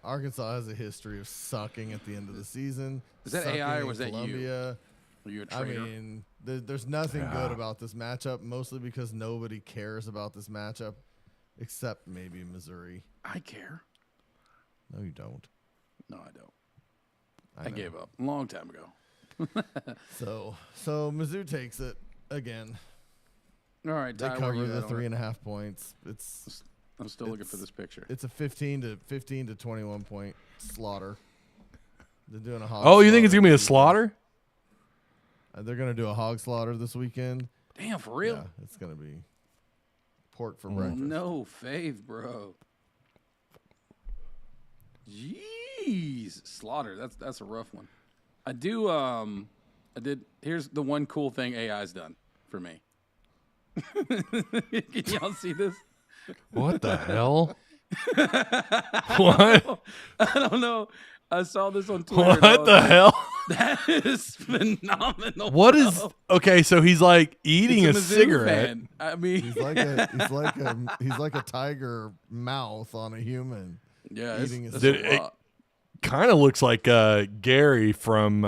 Arkansas has a history of sucking at the end of the season. Is that AI or was that Columbia. you? Are you a traitor? I mean, there's nothing good about this matchup, mostly because nobody cares about this matchup except maybe Missouri. I care. No, you don't. No, I don't. I gave up a long time ago. So Mizzou takes it again. All right, They Ty, where cover you the at on it? 3.5 points. I'm still looking for this picture. It's a 15 to 21 point slaughter. They're doing a hog. Oh, you think it's slaughter gonna be a this weekend. slaughter? They're gonna do a hog slaughter this weekend. Damn, for real? Yeah, it's gonna be pork for breakfast. No faith, bro. Jeez, slaughter. That's a rough one. I did. Here's the one cool thing AI's done for me. Can y'all see this? What the hell? What? I don't know. I saw this on Twitter. What the hell? That is phenomenal. What is bro. okay? So he's like eating It's a Mizzou cigarette. fan. I mean, He's like a tiger mouth on a human. yeah, eating it's a a cigarette. lot. Kind of looks like Gary from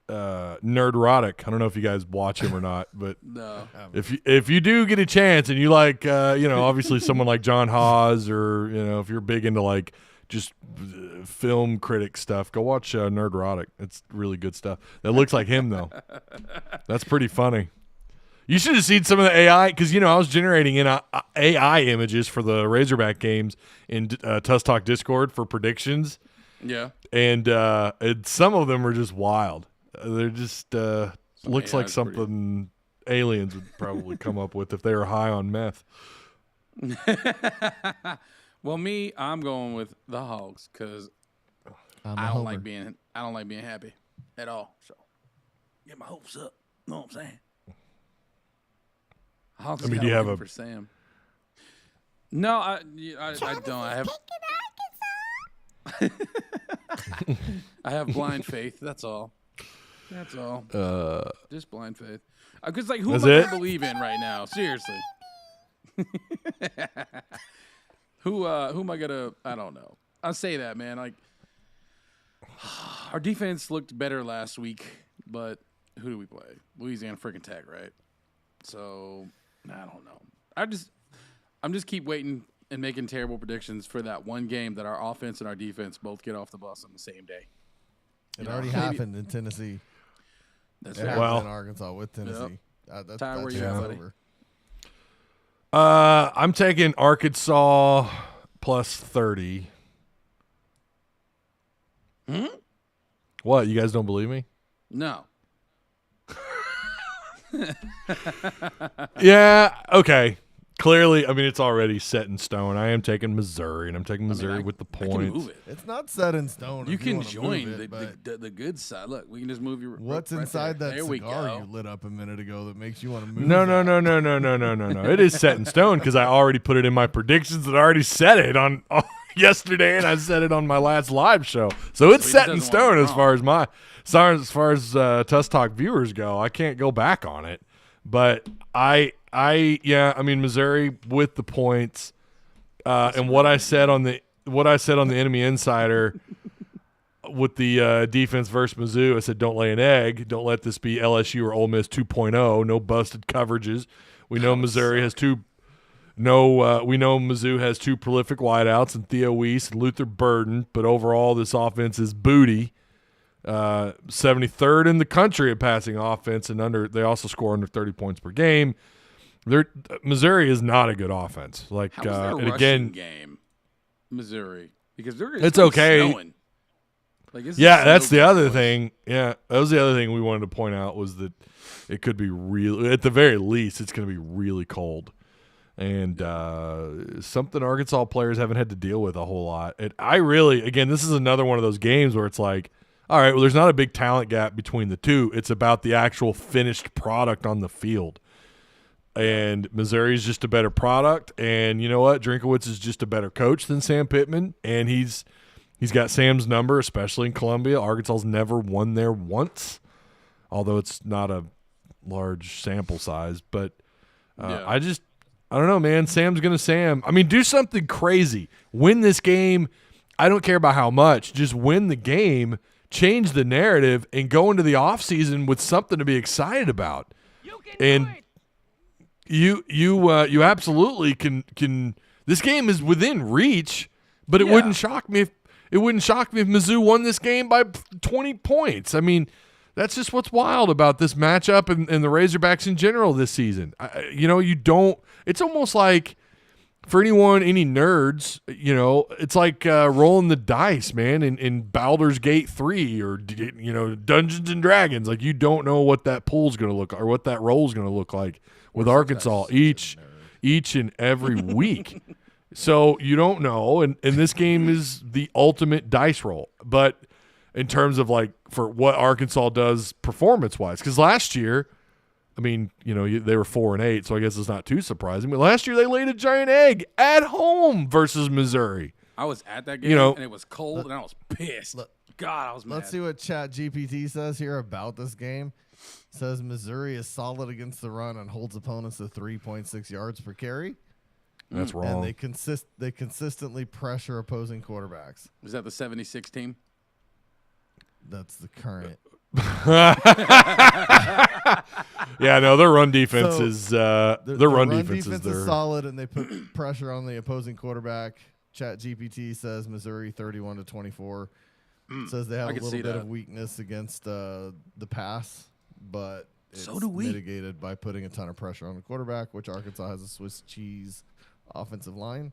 Nerdrotic. I don't know if you guys watch him or not, but No. if you do get a chance and you like, obviously someone like John Hawes, or if you're big into like just film critic stuff, go watch Nerdrotic. It's really good stuff. That looks like him though. That's pretty funny. You should have seen some of the AI, because I was generating AI images for the Razorback games in Tuss Talk Discord for predictions, Yeah. and some of them are just wild. They're just looks like AI's pretty- something aliens would probably come up with if they were high on meth. Well, I'm going with the Hogs because I don't like being happy at all. So get my hopes up. Know what I'm saying? Hogs Do you have a for Sam? No, I don't. I have I have blind faith. That's all. That's all. Just blind faith. Because who That's am I it? gonna believe in right now? Seriously. Who am I gonna? I don't know. I say that, man. Our defense looked better last week, but who do we play? Louisiana freaking Tech, right? So I don't know. I'm just keep waiting and making terrible predictions for that one game that our offense and our defense both get off the bus on the same day. It already happened in Tennessee. That's It fair. happened Well- in Arkansas with Tennessee. Ty, where you at, buddy? I'm taking Arkansas plus 30. What? You guys don't believe me? No. Yeah. Okay. Clearly, I mean, it's already set in stone. I am taking Missouri, and I'm taking Missouri with the I can points. move it. It's not set in stone. You if can wanna join move it, but the good side. Look, we can just move you. what's right inside there. that There we cigar go. you lit up a minute ago that makes you want to move? No. that? It is set in stone because I already put it in my predictions, and I already said it on yesterday, and I said it on my last live show. So it's he set in doesn't want stone to as far as Tuss Talk viewers go. I can't go back on it, but I mean Missouri with the points, and what I said on the Enemy Insider with the defense versus Mizzou. I said don't lay an egg. Don't let this be LSU or Ole Miss 2.0. No busted coverages. We know Missouri has two. No, we know Mizzou has two prolific wideouts in Theo Weiss and Luther Burden, but overall this offense is booty. 73rd in the country at passing offense, and they also score under 30 points per game. Missouri is not a good offense. How was their and rushing again, game, Missouri? Because it's okay. Snowing. Yeah, that's the other thing. Yeah, that was the other thing we wanted to point out was that it could be at the very least, it's going to be really cold. And something Arkansas players haven't had to deal with a whole lot. And this is another one of those games where it's like, all right, well, there's not a big talent gap between the two. It's about the actual finished product on the field. And Missouri's just a better product. And you know what? Drinkowitz is just a better coach than Sam Pittman. And he's got Sam's number, especially in Columbia. Arkansas's never won there once, although it's not a large sample size. But I don't know, man. Sam's going to Sam. I mean, do something crazy. Win this game. I don't care about how much. Just win the game, change the narrative, and go into the offseason with something to be excited about. You absolutely can. This game is within reach, but it wouldn't shock me if Mizzou won this game by 20 points. I mean, That's just what's wild about this matchup and the Razorbacks in general this season. You don't. It's almost like for any nerds, it's like rolling the dice, man, in Baldur's Gate 3 or Dungeons and Dragons. Like you don't know what that pool's going to look like or what that roll's going to look like with Arkansas each and every week. So you don't know, and this game is the ultimate dice roll. But in terms of like for what Arkansas does performance-wise, because last year, I mean, they were 4-8, so I guess it's not too surprising. But last year they laid a giant egg at home versus Missouri. I was at that game, and it was cold, and I was pissed. God, I was mad. Let's see what ChatGPT says here about this game. It says Missouri is solid against the run and holds opponents to 3.6 yards per carry. That's wrong. And they consistently pressure opposing quarterbacks. Is that the 76 team? That's the current. Yeah, no, their run defense is their run defense is solid, and they put pressure on the opposing quarterback. ChatGPT says Missouri 31-24. Says they have a little bit of weakness against the pass, but it's mitigated by putting a ton of pressure on the quarterback, which Arkansas has a Swiss cheese offensive line.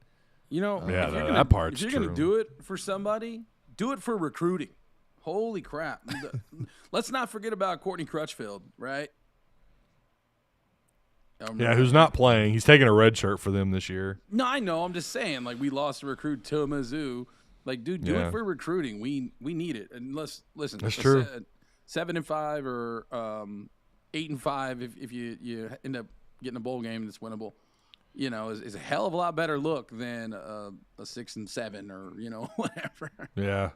That part's true. If you're going to do it for somebody, do it for recruiting. Holy crap. Let's not forget about Courtney Crutchfield, right? Yeah, who's not playing. He's taking a red shirt for them this year. No, I know. I'm just saying, like, we lost a recruit to Mizzou. Like, dude, do it for recruiting. We need it. And listen. That's true. 7-5 or 8-5 if you end up getting a bowl game that's winnable, is a hell of a lot better look than a 6-7 or whatever. Yeah.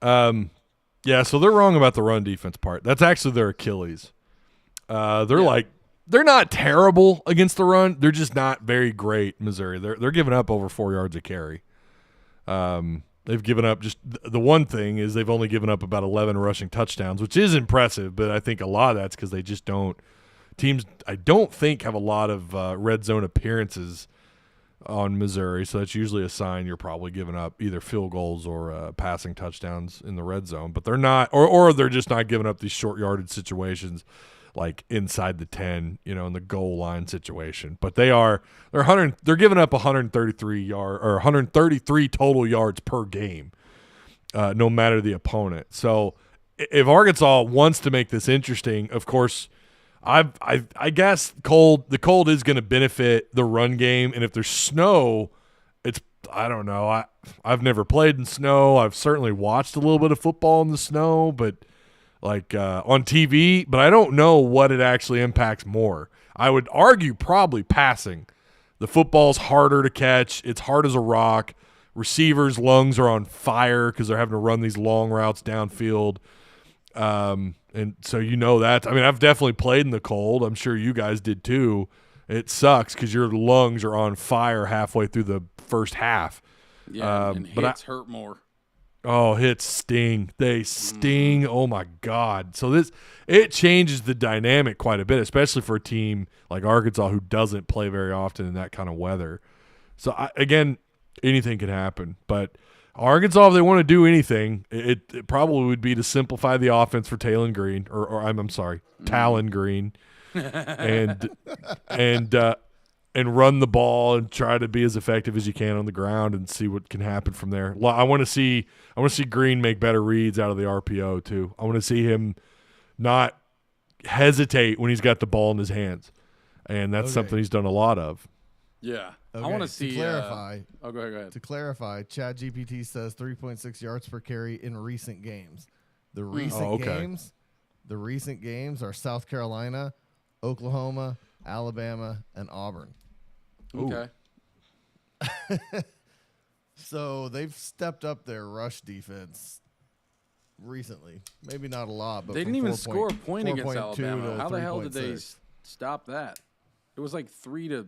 So they're wrong about the run defense part. That's actually their Achilles. They're not terrible against the run. They're just not very great, Missouri. They're giving up over 4 yards a carry. They've given up just the one thing is they've only given up about 11 rushing touchdowns, which is impressive, but I think a lot of that's because they just don't – teams I don't think have a lot of red zone appearances on Missouri, so that's usually a sign you're probably giving up either field goals or passing touchdowns in the red zone. But they're not – or they're just not giving up these short-yarded situations like inside the 10, in the goal line situation. But they're giving up 133 total yards per game, no matter the opponent. So if Arkansas wants to make this interesting, of course, I guess the cold is going to benefit the run game. And if there's snow, I don't know. I've never played in snow. I've certainly watched a little bit of football in the snow, but on TV, but I don't know what it actually impacts more. I would argue probably passing. The football's harder to catch. It's hard as a rock. Receivers' lungs are on fire because they're having to run these long routes downfield. And so that. I mean, I've definitely played in the cold. I'm sure you guys did too. It sucks because your lungs are on fire halfway through the first half. Yeah, and hits hurt more. Oh, hits sting. They sting. Oh, my God. So it changes the dynamic quite a bit, especially for a team like Arkansas who doesn't play very often in that kind of weather. So, again, anything can happen. But Arkansas, if they want to do anything, it probably would be to simplify the offense for Talon Green, or I'm sorry, Talon Green, and run the ball and try to be as effective as you can on the ground and see what can happen from there. I want to see Green make better reads out of the RPO too. I want to see him not hesitate when he's got the ball in his hands, and that's something he's done a lot of. Yeah, okay. I want to see. To clarify, go ahead. To clarify, ChatGPT says 3.6 yards per carry in recent games. The recent games are South Carolina, Oklahoma, Alabama, and Auburn. Okay. So they've stepped up their rush defense recently. Maybe not a lot, but they didn't even score a point against Alabama. How the hell did they stop that? It was like 3-50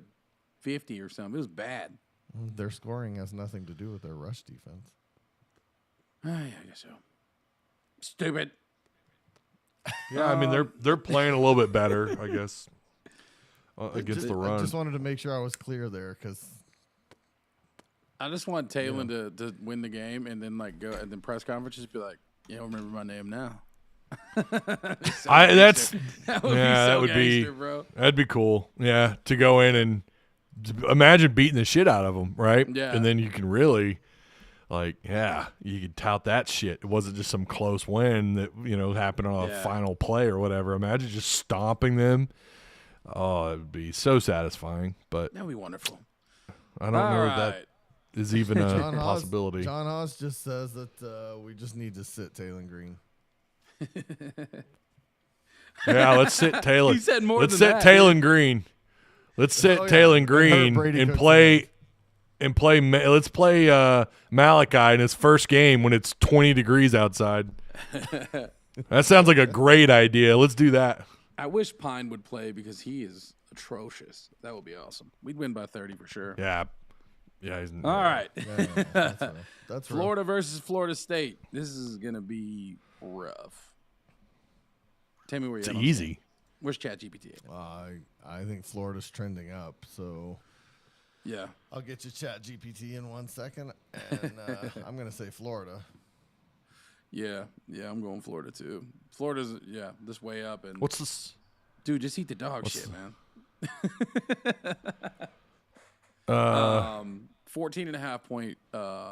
or something. It was bad. Their scoring has nothing to do with their rush defense. Yeah, I guess so. Stupid. Yeah, I mean they're playing a little bit better, I guess, against the run. I just wanted to make sure I was clear there because I just want Talon to win the game and then go and then press conferences be like, you don't remember my name now. That would gangster, be bro. that'd be cool. Yeah, to go in and imagine beating the shit out of them, right? Yeah. And then you can really, you could tout that shit. It wasn't just some close win that happened on a final play or whatever. Imagine just stomping them. Oh, it would be so satisfying. But That'd be wonderful. I don't know if that is even a possibility. John Haas just says that we just need to sit Taylor Green. Yeah, let's sit Taylon. He said more let's than sit that, Taylon Green. Let's sit Taylon Green and play. Let's play Malachi in his first game when it's 20 degrees outside. That sounds like a great idea. Let's do that. I wish Pine would play because he is atrocious. That would be awesome. We'd win by 30 for sure. Yeah. Yeah. All right. That's Florida versus Florida State. This is going to be rough. Tell me where you're at. It's easy. Where's ChatGPT? I think Florida's trending up, so yeah. I'll get you ChatGPT in 1 second, and I'm going to say Florida. Yeah, I'm going Florida too. Florida's this way up. And what's this? Dude, just eat the dog shit, man. 14.5 point.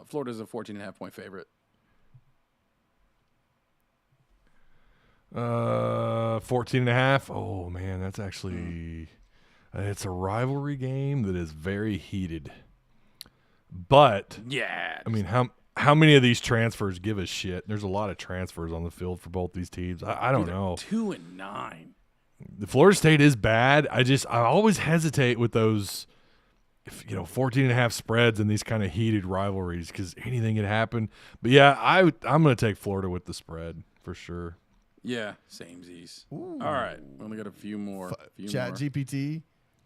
Florida's a 14.5 point favorite. 14.5. Oh man, that's actually it's a rivalry game that is very heated. But yeah, I mean, how many of these transfers give a shit? There's a lot of transfers on the field for both these teams. I don't know. 2-9. The Florida State is bad. I always hesitate with those, 14.5 spreads and these kind of heated rivalries because anything can happen. But yeah, I'm going to take Florida with the spread for sure. Yeah, samesies. All right, we only got a few more. ChatGPT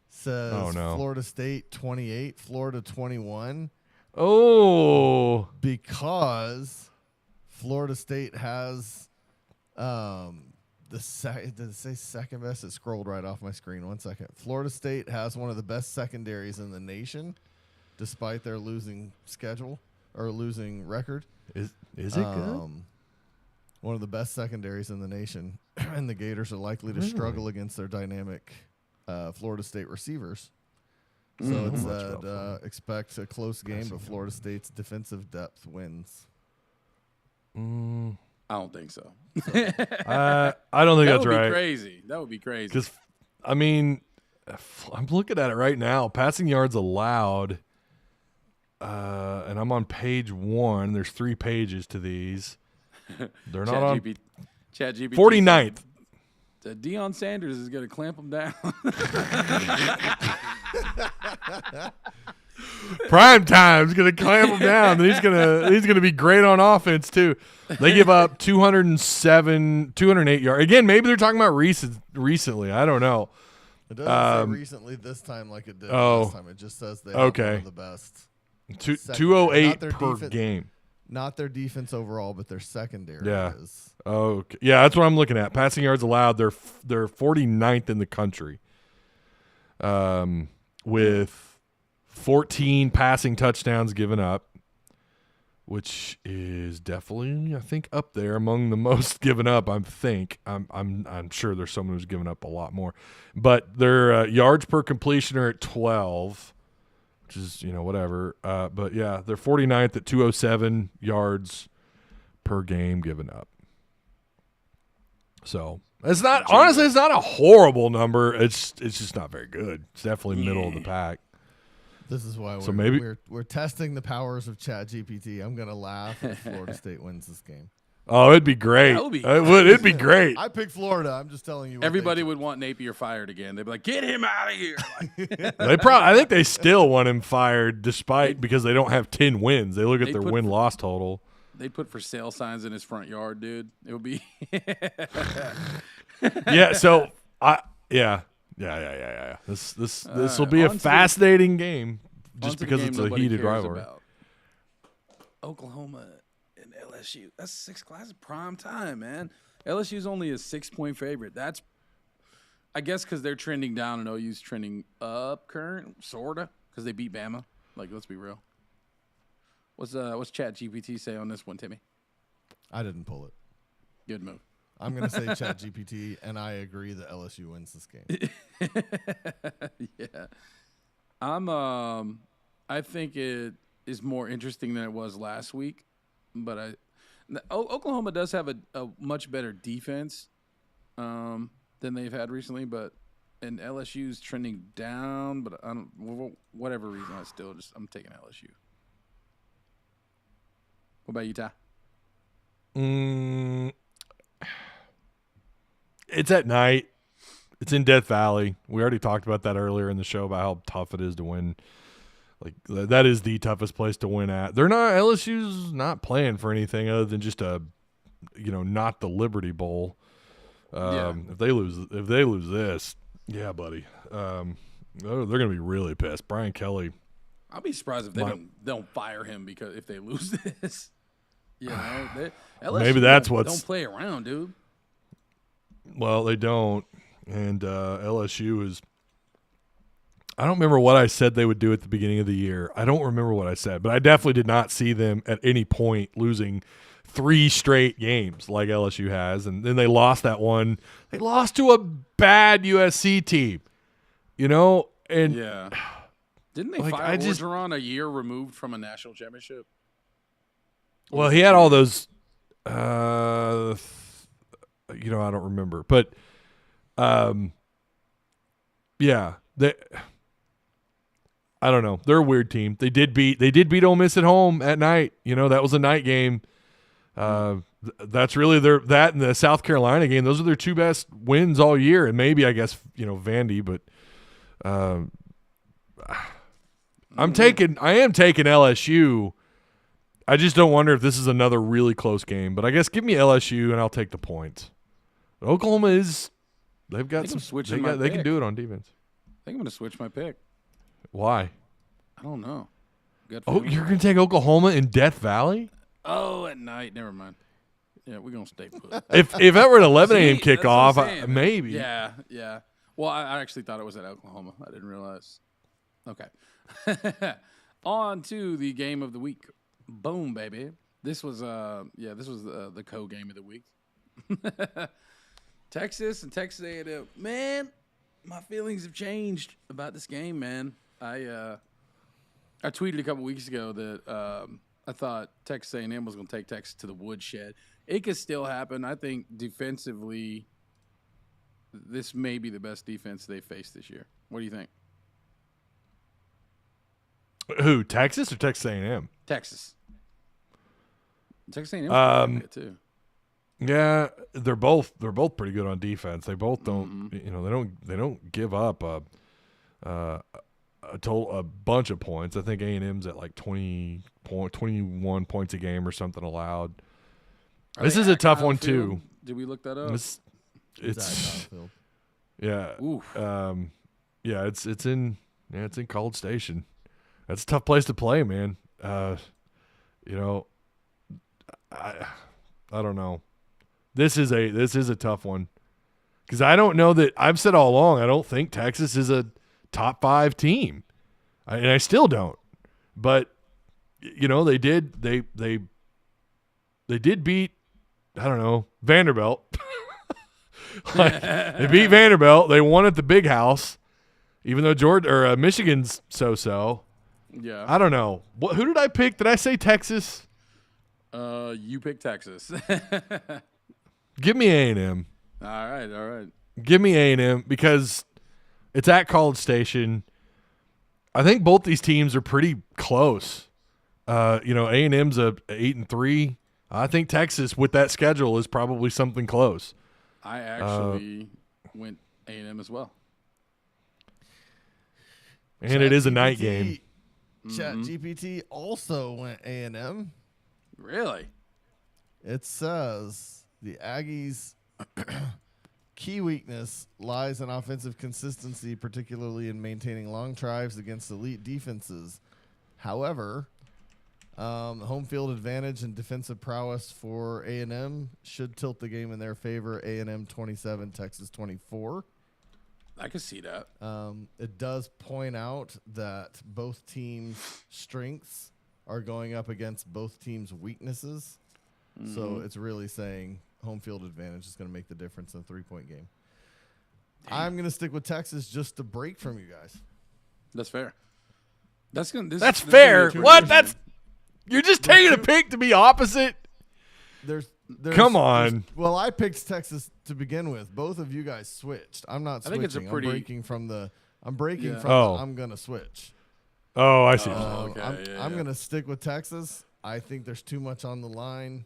says Florida State 28, Florida 21. Oh, because Florida State has did it say second best? It scrolled right off my screen. 1 second. Florida State has one of the best secondaries in the nation, despite their losing schedule or losing record. Is it good? One of the best secondaries in the nation, and the Gators are likely to struggle against their dynamic Florida State receivers. So it said expect a close game, but Florida State's defensive depth wins. I don't think so. I don't think that's right. That would be crazy. That would be crazy. Because, I mean, I'm looking at it right now. Passing yards allowed, and I'm on page 1. There's 3 pages to these. They're not on ChatGPT 49th. Deion Sanders is going to clamp them down. Prime time's going to clamp him down. And he's going to be great on offense too. They give up 208 yards. Again, maybe they're talking about recently. I don't know. It doesn't say recently this time like it did last time. It just says they have one of the best. 208 per game. Not their defense overall, but their secondary is. Okay. Yeah, that's what I'm looking at. Passing yards allowed, they're 49th in the country. With 14 passing touchdowns given up, which is definitely, I think, up there among the most given up. I'm sure there's someone who's given up a lot more, but their yards per completion are at 12, which is whatever. But yeah, they're 49th at 207 yards per game given up. So it's not it's not a horrible number. It's just not very good. It's definitely middle of the pack. This is why we're testing the powers of ChatGPT. I'm gonna laugh if Florida State wins this game. Oh, it'd be great. It'd be great. I picked Florida. I'm just telling you. Everybody would want Napier fired again. They'd be like, "Get him out of here!" I think they still want him fired, because they don't have 10 wins. They look at their win-loss total. They'd put for sale signs in his front yard, dude. It would be. Yeah. So Yeah. This will be a fascinating game, just because it's a heated rivalry. Oklahoma and LSU. That's 6 classes prime time, man. LSU's only a 6-point favorite. That's, I guess, because they're trending down and OU's trending up current, sorta, because they beat Bama. Like, let's be real. What's ChatGPT say on this one, Timmy? I didn't pull it. Good move. I'm going to say ChatGPT, and I agree that LSU wins this game. Yeah. I think it is more interesting than it was last week, but Oklahoma does have a much better defense than they've had recently, and LSU's trending down, but I don't, whatever reason, I'm taking LSU. What about you, Ty? It's at night. It's in Death Valley. We already talked about that earlier in the show about how tough it is to win. Like that is the toughest place to win at. LSU's not playing for anything other than just not the Liberty Bowl. If they lose this, yeah, buddy, they're gonna be really pissed. Brian Kelly. I'll be surprised if they don't fire him because if they lose this, LSU maybe that's don't play around, dude. Well, they don't, and LSU is. I don't remember what I said they would do at the beginning of the year. I don't remember what I said, but I definitely did not see them at any point losing 3 straight games like LSU has, and then they lost that one. They lost to a bad USC team, and yeah. Didn't they fire Orgeron a year removed from a national championship? Well, he had all those. I don't remember, but yeah, I don't know. They're a weird team. They did beat Ole Miss at home at night. That was a night game. That's really that and the South Carolina game. Those are their 2 best wins all year, and maybe I guess Vandy, but I am taking LSU. I just don't wonder if this is another really close game. But I guess give me LSU and I'll take the points. But Oklahoma they've got some switching. They can do it on defense. I think I'm going to switch my pick. Why? I don't know. You're going to take Oklahoma in Death Valley? Oh, at night. Never mind. Yeah, we're going to stay put. if that were an 11 a.m. kickoff, maybe. Yeah. Well, I actually thought it was at Oklahoma. I didn't realize. Okay. On to the game of the week. Boom, baby. This was the co-game of the week. Texas and Texas A&M. Man, my feelings have changed about this game, man. I tweeted a couple weeks ago that I thought Texas A&M was going to take Texas to the woodshed. It could still happen. I think defensively, this may be the best defense they faced this year. What do you think? Who, Texas or Texas A&M? Texas. Texas A&M too. Yeah, they're both pretty good on defense. They both don't, they don't give up a bunch of points. I think A&M's at like 21 points a game or something allowed. This is a tough one too. Did we look that up? It's yeah. It's in College Station. That's a tough place to play, man. I don't know. This is a tough one because I don't know that I've said all along. I don't think Texas is a top 5 team, and I still don't. But they did beat Vanderbilt. They beat Vanderbilt. They won at the Big House, even though Michigan's so. Yeah, I don't know. Who did I pick? Did I say Texas? You picked Texas. Give me A&M. All right. Give me A&M because it's at College Station. I think both these teams are pretty close. A&M's a 8-3. I think Texas with that schedule is probably something close. I actually went A&M as well. And it is a night game. ChatGPT also went A&M. Really? It says the Aggies' key weakness lies in offensive consistency, particularly in maintaining long drives against elite defenses. However, home field advantage and defensive prowess for A&M should tilt the game in their favor. A&M 27, Texas 24. I can see that. It does point out that both teams' strengths are going up against both teams' weaknesses. So it's really saying home field advantage is going to make the difference in a 3-point game. I'm going to stick with Texas just to break from you guys. That's fair. That's fair. Gonna What? You're just taking a pick to be opposite. There's Come on. Well, I picked Texas to begin with. Both of you guys switched. I'm not switching. I think it's a pretty. I'm breaking from Oh. the I'm going to switch. Oh, I see. Okay, I'm going to stick with Texas. I think there's too much on the line.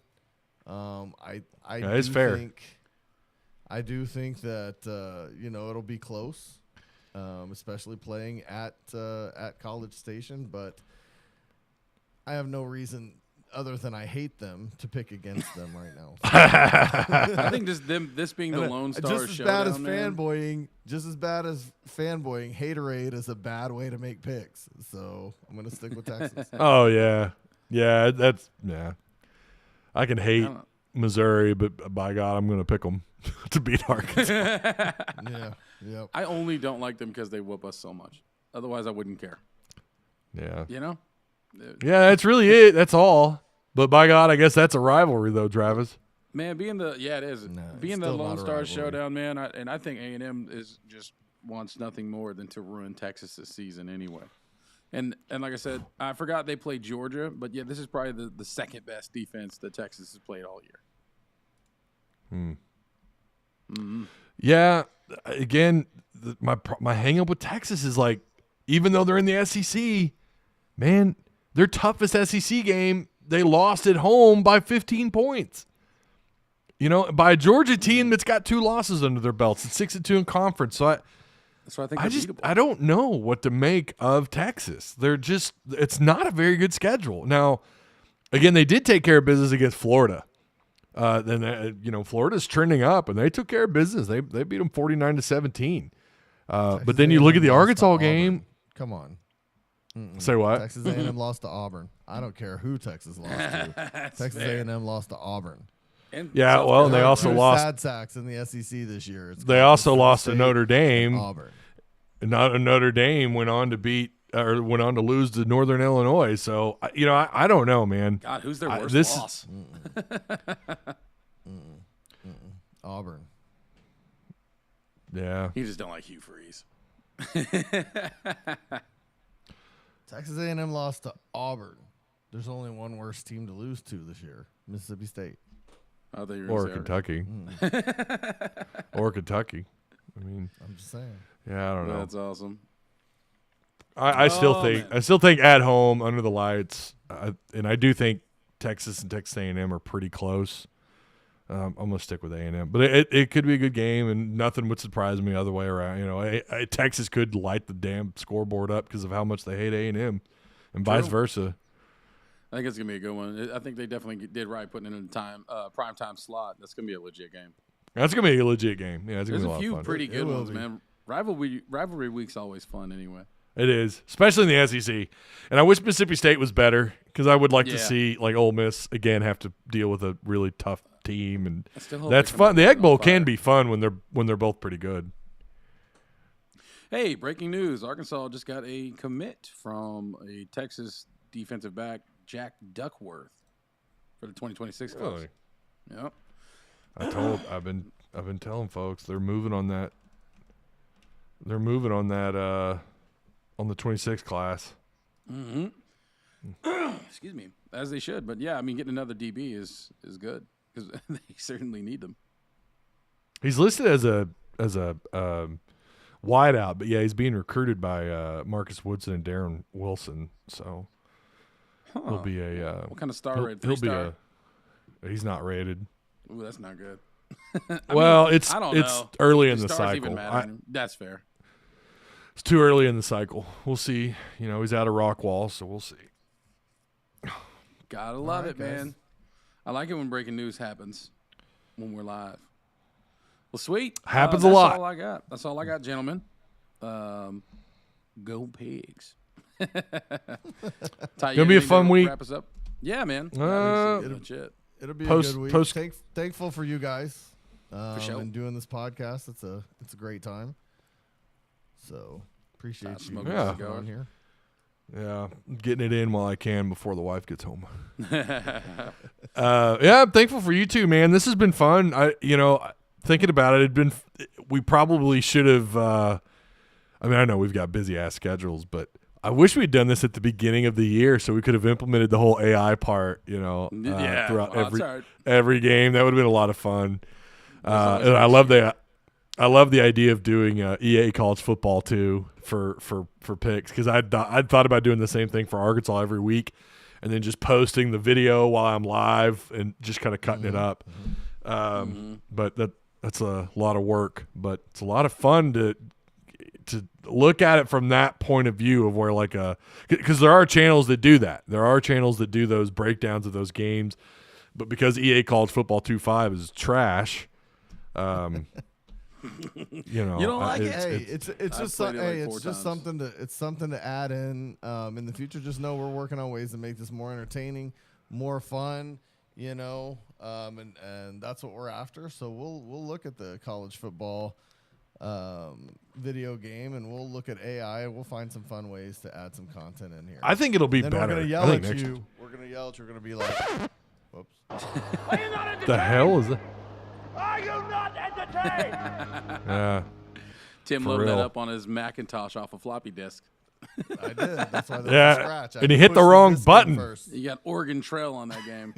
It's fair. I do think that it'll be close, especially playing at College Station. But I have no reason other than I hate them to pick against them right now. I think this being the Lone Star just as showdown, bad as man. fanboying, haterade is a bad way to make picks. So I'm gonna stick with Texas. Oh yeah. I can hate Missouri, but by God, I'm going to pick them to beat Arkansas. Yeah. Yep. I only don't like them because they whoop us so much. Otherwise, I wouldn't care. Yeah. You know? Yeah, that's really it. That's all. But by God, I guess that's a rivalry, though, Travis. Man, it is. No, Being it's the still Lone not a Star rivalry. showdown, man, and I think A&M wants nothing more than to ruin Texas this season anyway. And like I said, I forgot they played Georgia, but yeah, this is probably the second best defense that Texas has played all year. Yeah. Again, my hang up with Texas is like, even though they're in the SEC, man, their toughest SEC game, they lost at home by 15 points. By a Georgia team that's got 2 losses under their belts. It's 6-2 in conference. So That's why I think they're beatable. I don't know what to make of Texas. It's not a very good schedule. Now, again, they did take care of business against Florida. Then Florida's trending up, and they took care of business. They beat them 49-17. But then you look at the Arkansas game. Come on. Say what? Texas A&M lost to Auburn. I don't care who Texas lost to. Texas A&M lost to Auburn. And Yeah, South well, and they Carolina, also right? lost. Sad sacks in the SEC this year. They also lost to Notre Dame. Dame. Auburn. Notre Dame went on to lose to Northern Illinois. So I don't know, man. God, who's their worst loss? Auburn. Yeah. You just don't like Hugh Freeze. Texas A&M lost to Auburn. There's only one worse team to lose to this year: Mississippi State. I thought you were Or gonna say Kentucky. Or Kentucky. I mean, I'm just saying. yeah, I don't know. That's awesome. I still think at home under the lights, and I do think Texas and Texas A&M are pretty close. I'm gonna stick with A&M, but it could be a good game, and nothing would surprise me other way around. Texas could light the damn scoreboard up because of how much they hate A&M, and vice versa. I think it's gonna be a good one. I think they definitely did right putting it in the prime time slot. That's gonna be a legit game. That's gonna be a legit game. Yeah, it's gonna There's be a a lot few of fun. pretty It good will ones, be. man. Rivalry week's always fun anyway. It is, especially in the SEC. And I wish Mississippi State was better because I would like to see Ole Miss again have to deal with a really tough team, and I still hope that's they come fun. The out Egg on Bowl fire. can be fun when they're both pretty good. Hey, breaking news! Arkansas just got a commit from a Texas defensive back, Jack Duckworth, for the 2026 class. Really? Yep. I've been telling folks they're moving on that. They're moving on that on the 26 class. Mm-hmm. Excuse me, as they should. But yeah, I mean, getting another DB is good because they certainly need them. He's listed as a wideout, but yeah, he's being recruited by Marcus Woodson and Darren Wilson. So he'll be a What kind of star he'll, rate? he'll 3-star? he's not rated. Ooh, that's not good. It's I don't it's know. early in Do the stars even cycle. matter? That's fair. It's too early in the cycle. We'll see. He's out of Rockwall, so we'll see. Gotta love right, it, guys. man. I like it when breaking news happens when we're live. Well, sweet. Happens a that's lot. All I got. That's all I got, gentlemen. Go Pigs. Ty, Gonna be a fun week. Wrap us up. Yeah, man. Legit. It'll be Post- a good week. post- Thankful for you guys sure. and doing this podcast. It's a great time. So appreciate you smoking Yeah. being on here. Yeah, getting it in while I can before the wife gets home. Yeah, I'm thankful for you too, man. This has been fun. Thinking about it, we probably should have. I know we've got busy ass schedules, but I wish we'd done this at the beginning of the year so we could have implemented the whole AI part. Throughout every game. That would have been a lot of fun. And I love the idea of doing EA college football too for picks, because I'd thought about doing the same thing for Arkansas every week, and then just posting the video while I'm live and just kind of cutting it up. But that's a lot of work, but it's a lot of fun to look at it from that point of view of where because there are channels that do that. There are channels that do those breakdowns of those games, but because EA college football 2.5 is trash. You don't like it? It's just something to add in the future. Just know we're working on ways to make this more entertaining, more fun, and that's what we're after. So we'll look at the college football video game, and we'll look at AI. We'll find some fun ways to add some content in here. I think it'll be then better. We're gonna yell at you. We're gonna yell at you. We're gonna be like, "Whoops!" The hell is that? Are you not entertained? Yeah. Tim loaded that up on his Macintosh off a floppy disk. I did. That's why there's a scratch. And he hit the wrong button. You got Oregon Trail on that game.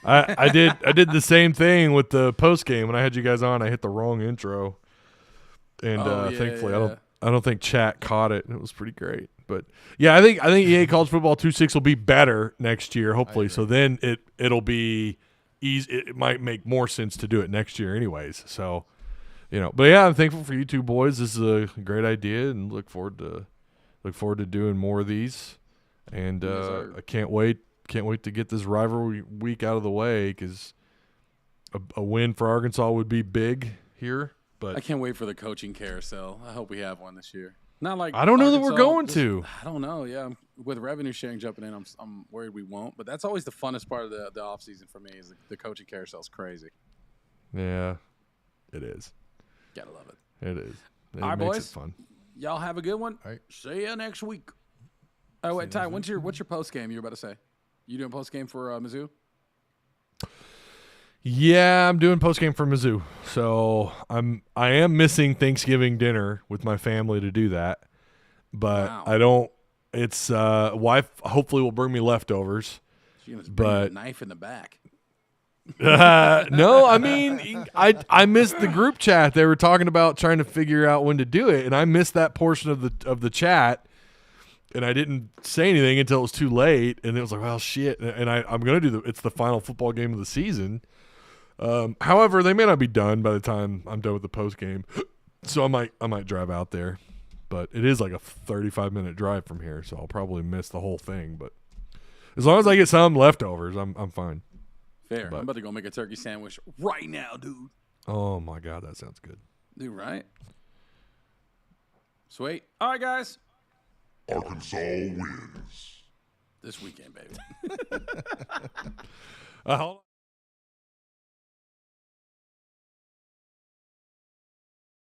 I did the same thing with the post game when I had you guys on. I hit the wrong intro, and thankfully I don't think chat caught it. It was pretty great. But yeah, I think EA College Football 2.6 will be better next year, hopefully. So then it'll be easy. It might make more sense to do it next year, anyways. So but yeah, I'm thankful for you two boys. This is a great idea, and look forward to doing more of these. And I can't wait to get this rivalry week out of the way, because a win for Arkansas would be big here. But I can't wait for the coaching carousel. I hope we have one this year. Not like I don't know Arkansas, that we're going to. I don't know. Yeah, with revenue sharing jumping in, I'm worried we won't. But that's always the funnest part of the off season for me, is the coaching carousel is crazy. Yeah, it is. Gotta love it. It is. It All right, makes boys. it fun. Y'all have a good one. All right. See ya next week. Oh wait, Ty, what's your post game you were about to say? You doing post game for Mizzou? Yeah, I'm doing post game for Mizzou. So I am missing Thanksgiving dinner with my family to do that. But Wow. I don't. It's wife hopefully will bring me leftovers. She's gonna bring a knife in the back. No, I mean I missed the group chat. They were talking about trying to figure out when to do it, and I missed that portion of the chat, and I didn't say anything until it was too late, and it was like, well, shit. And I'm gonna do it's the final football game of the season. However, they may not be done by the time I'm done with the post game, so I might drive out there, but it is like a 35-minute drive from here, so I'll probably miss the whole thing. But as long as I get some leftovers, I'm fine. Fair. I'm about to go make a turkey sandwich right now, dude. Oh my God, that sounds good. Dude, right? Sweet. All right, guys. Arkansas wins. This weekend, baby. Hold on.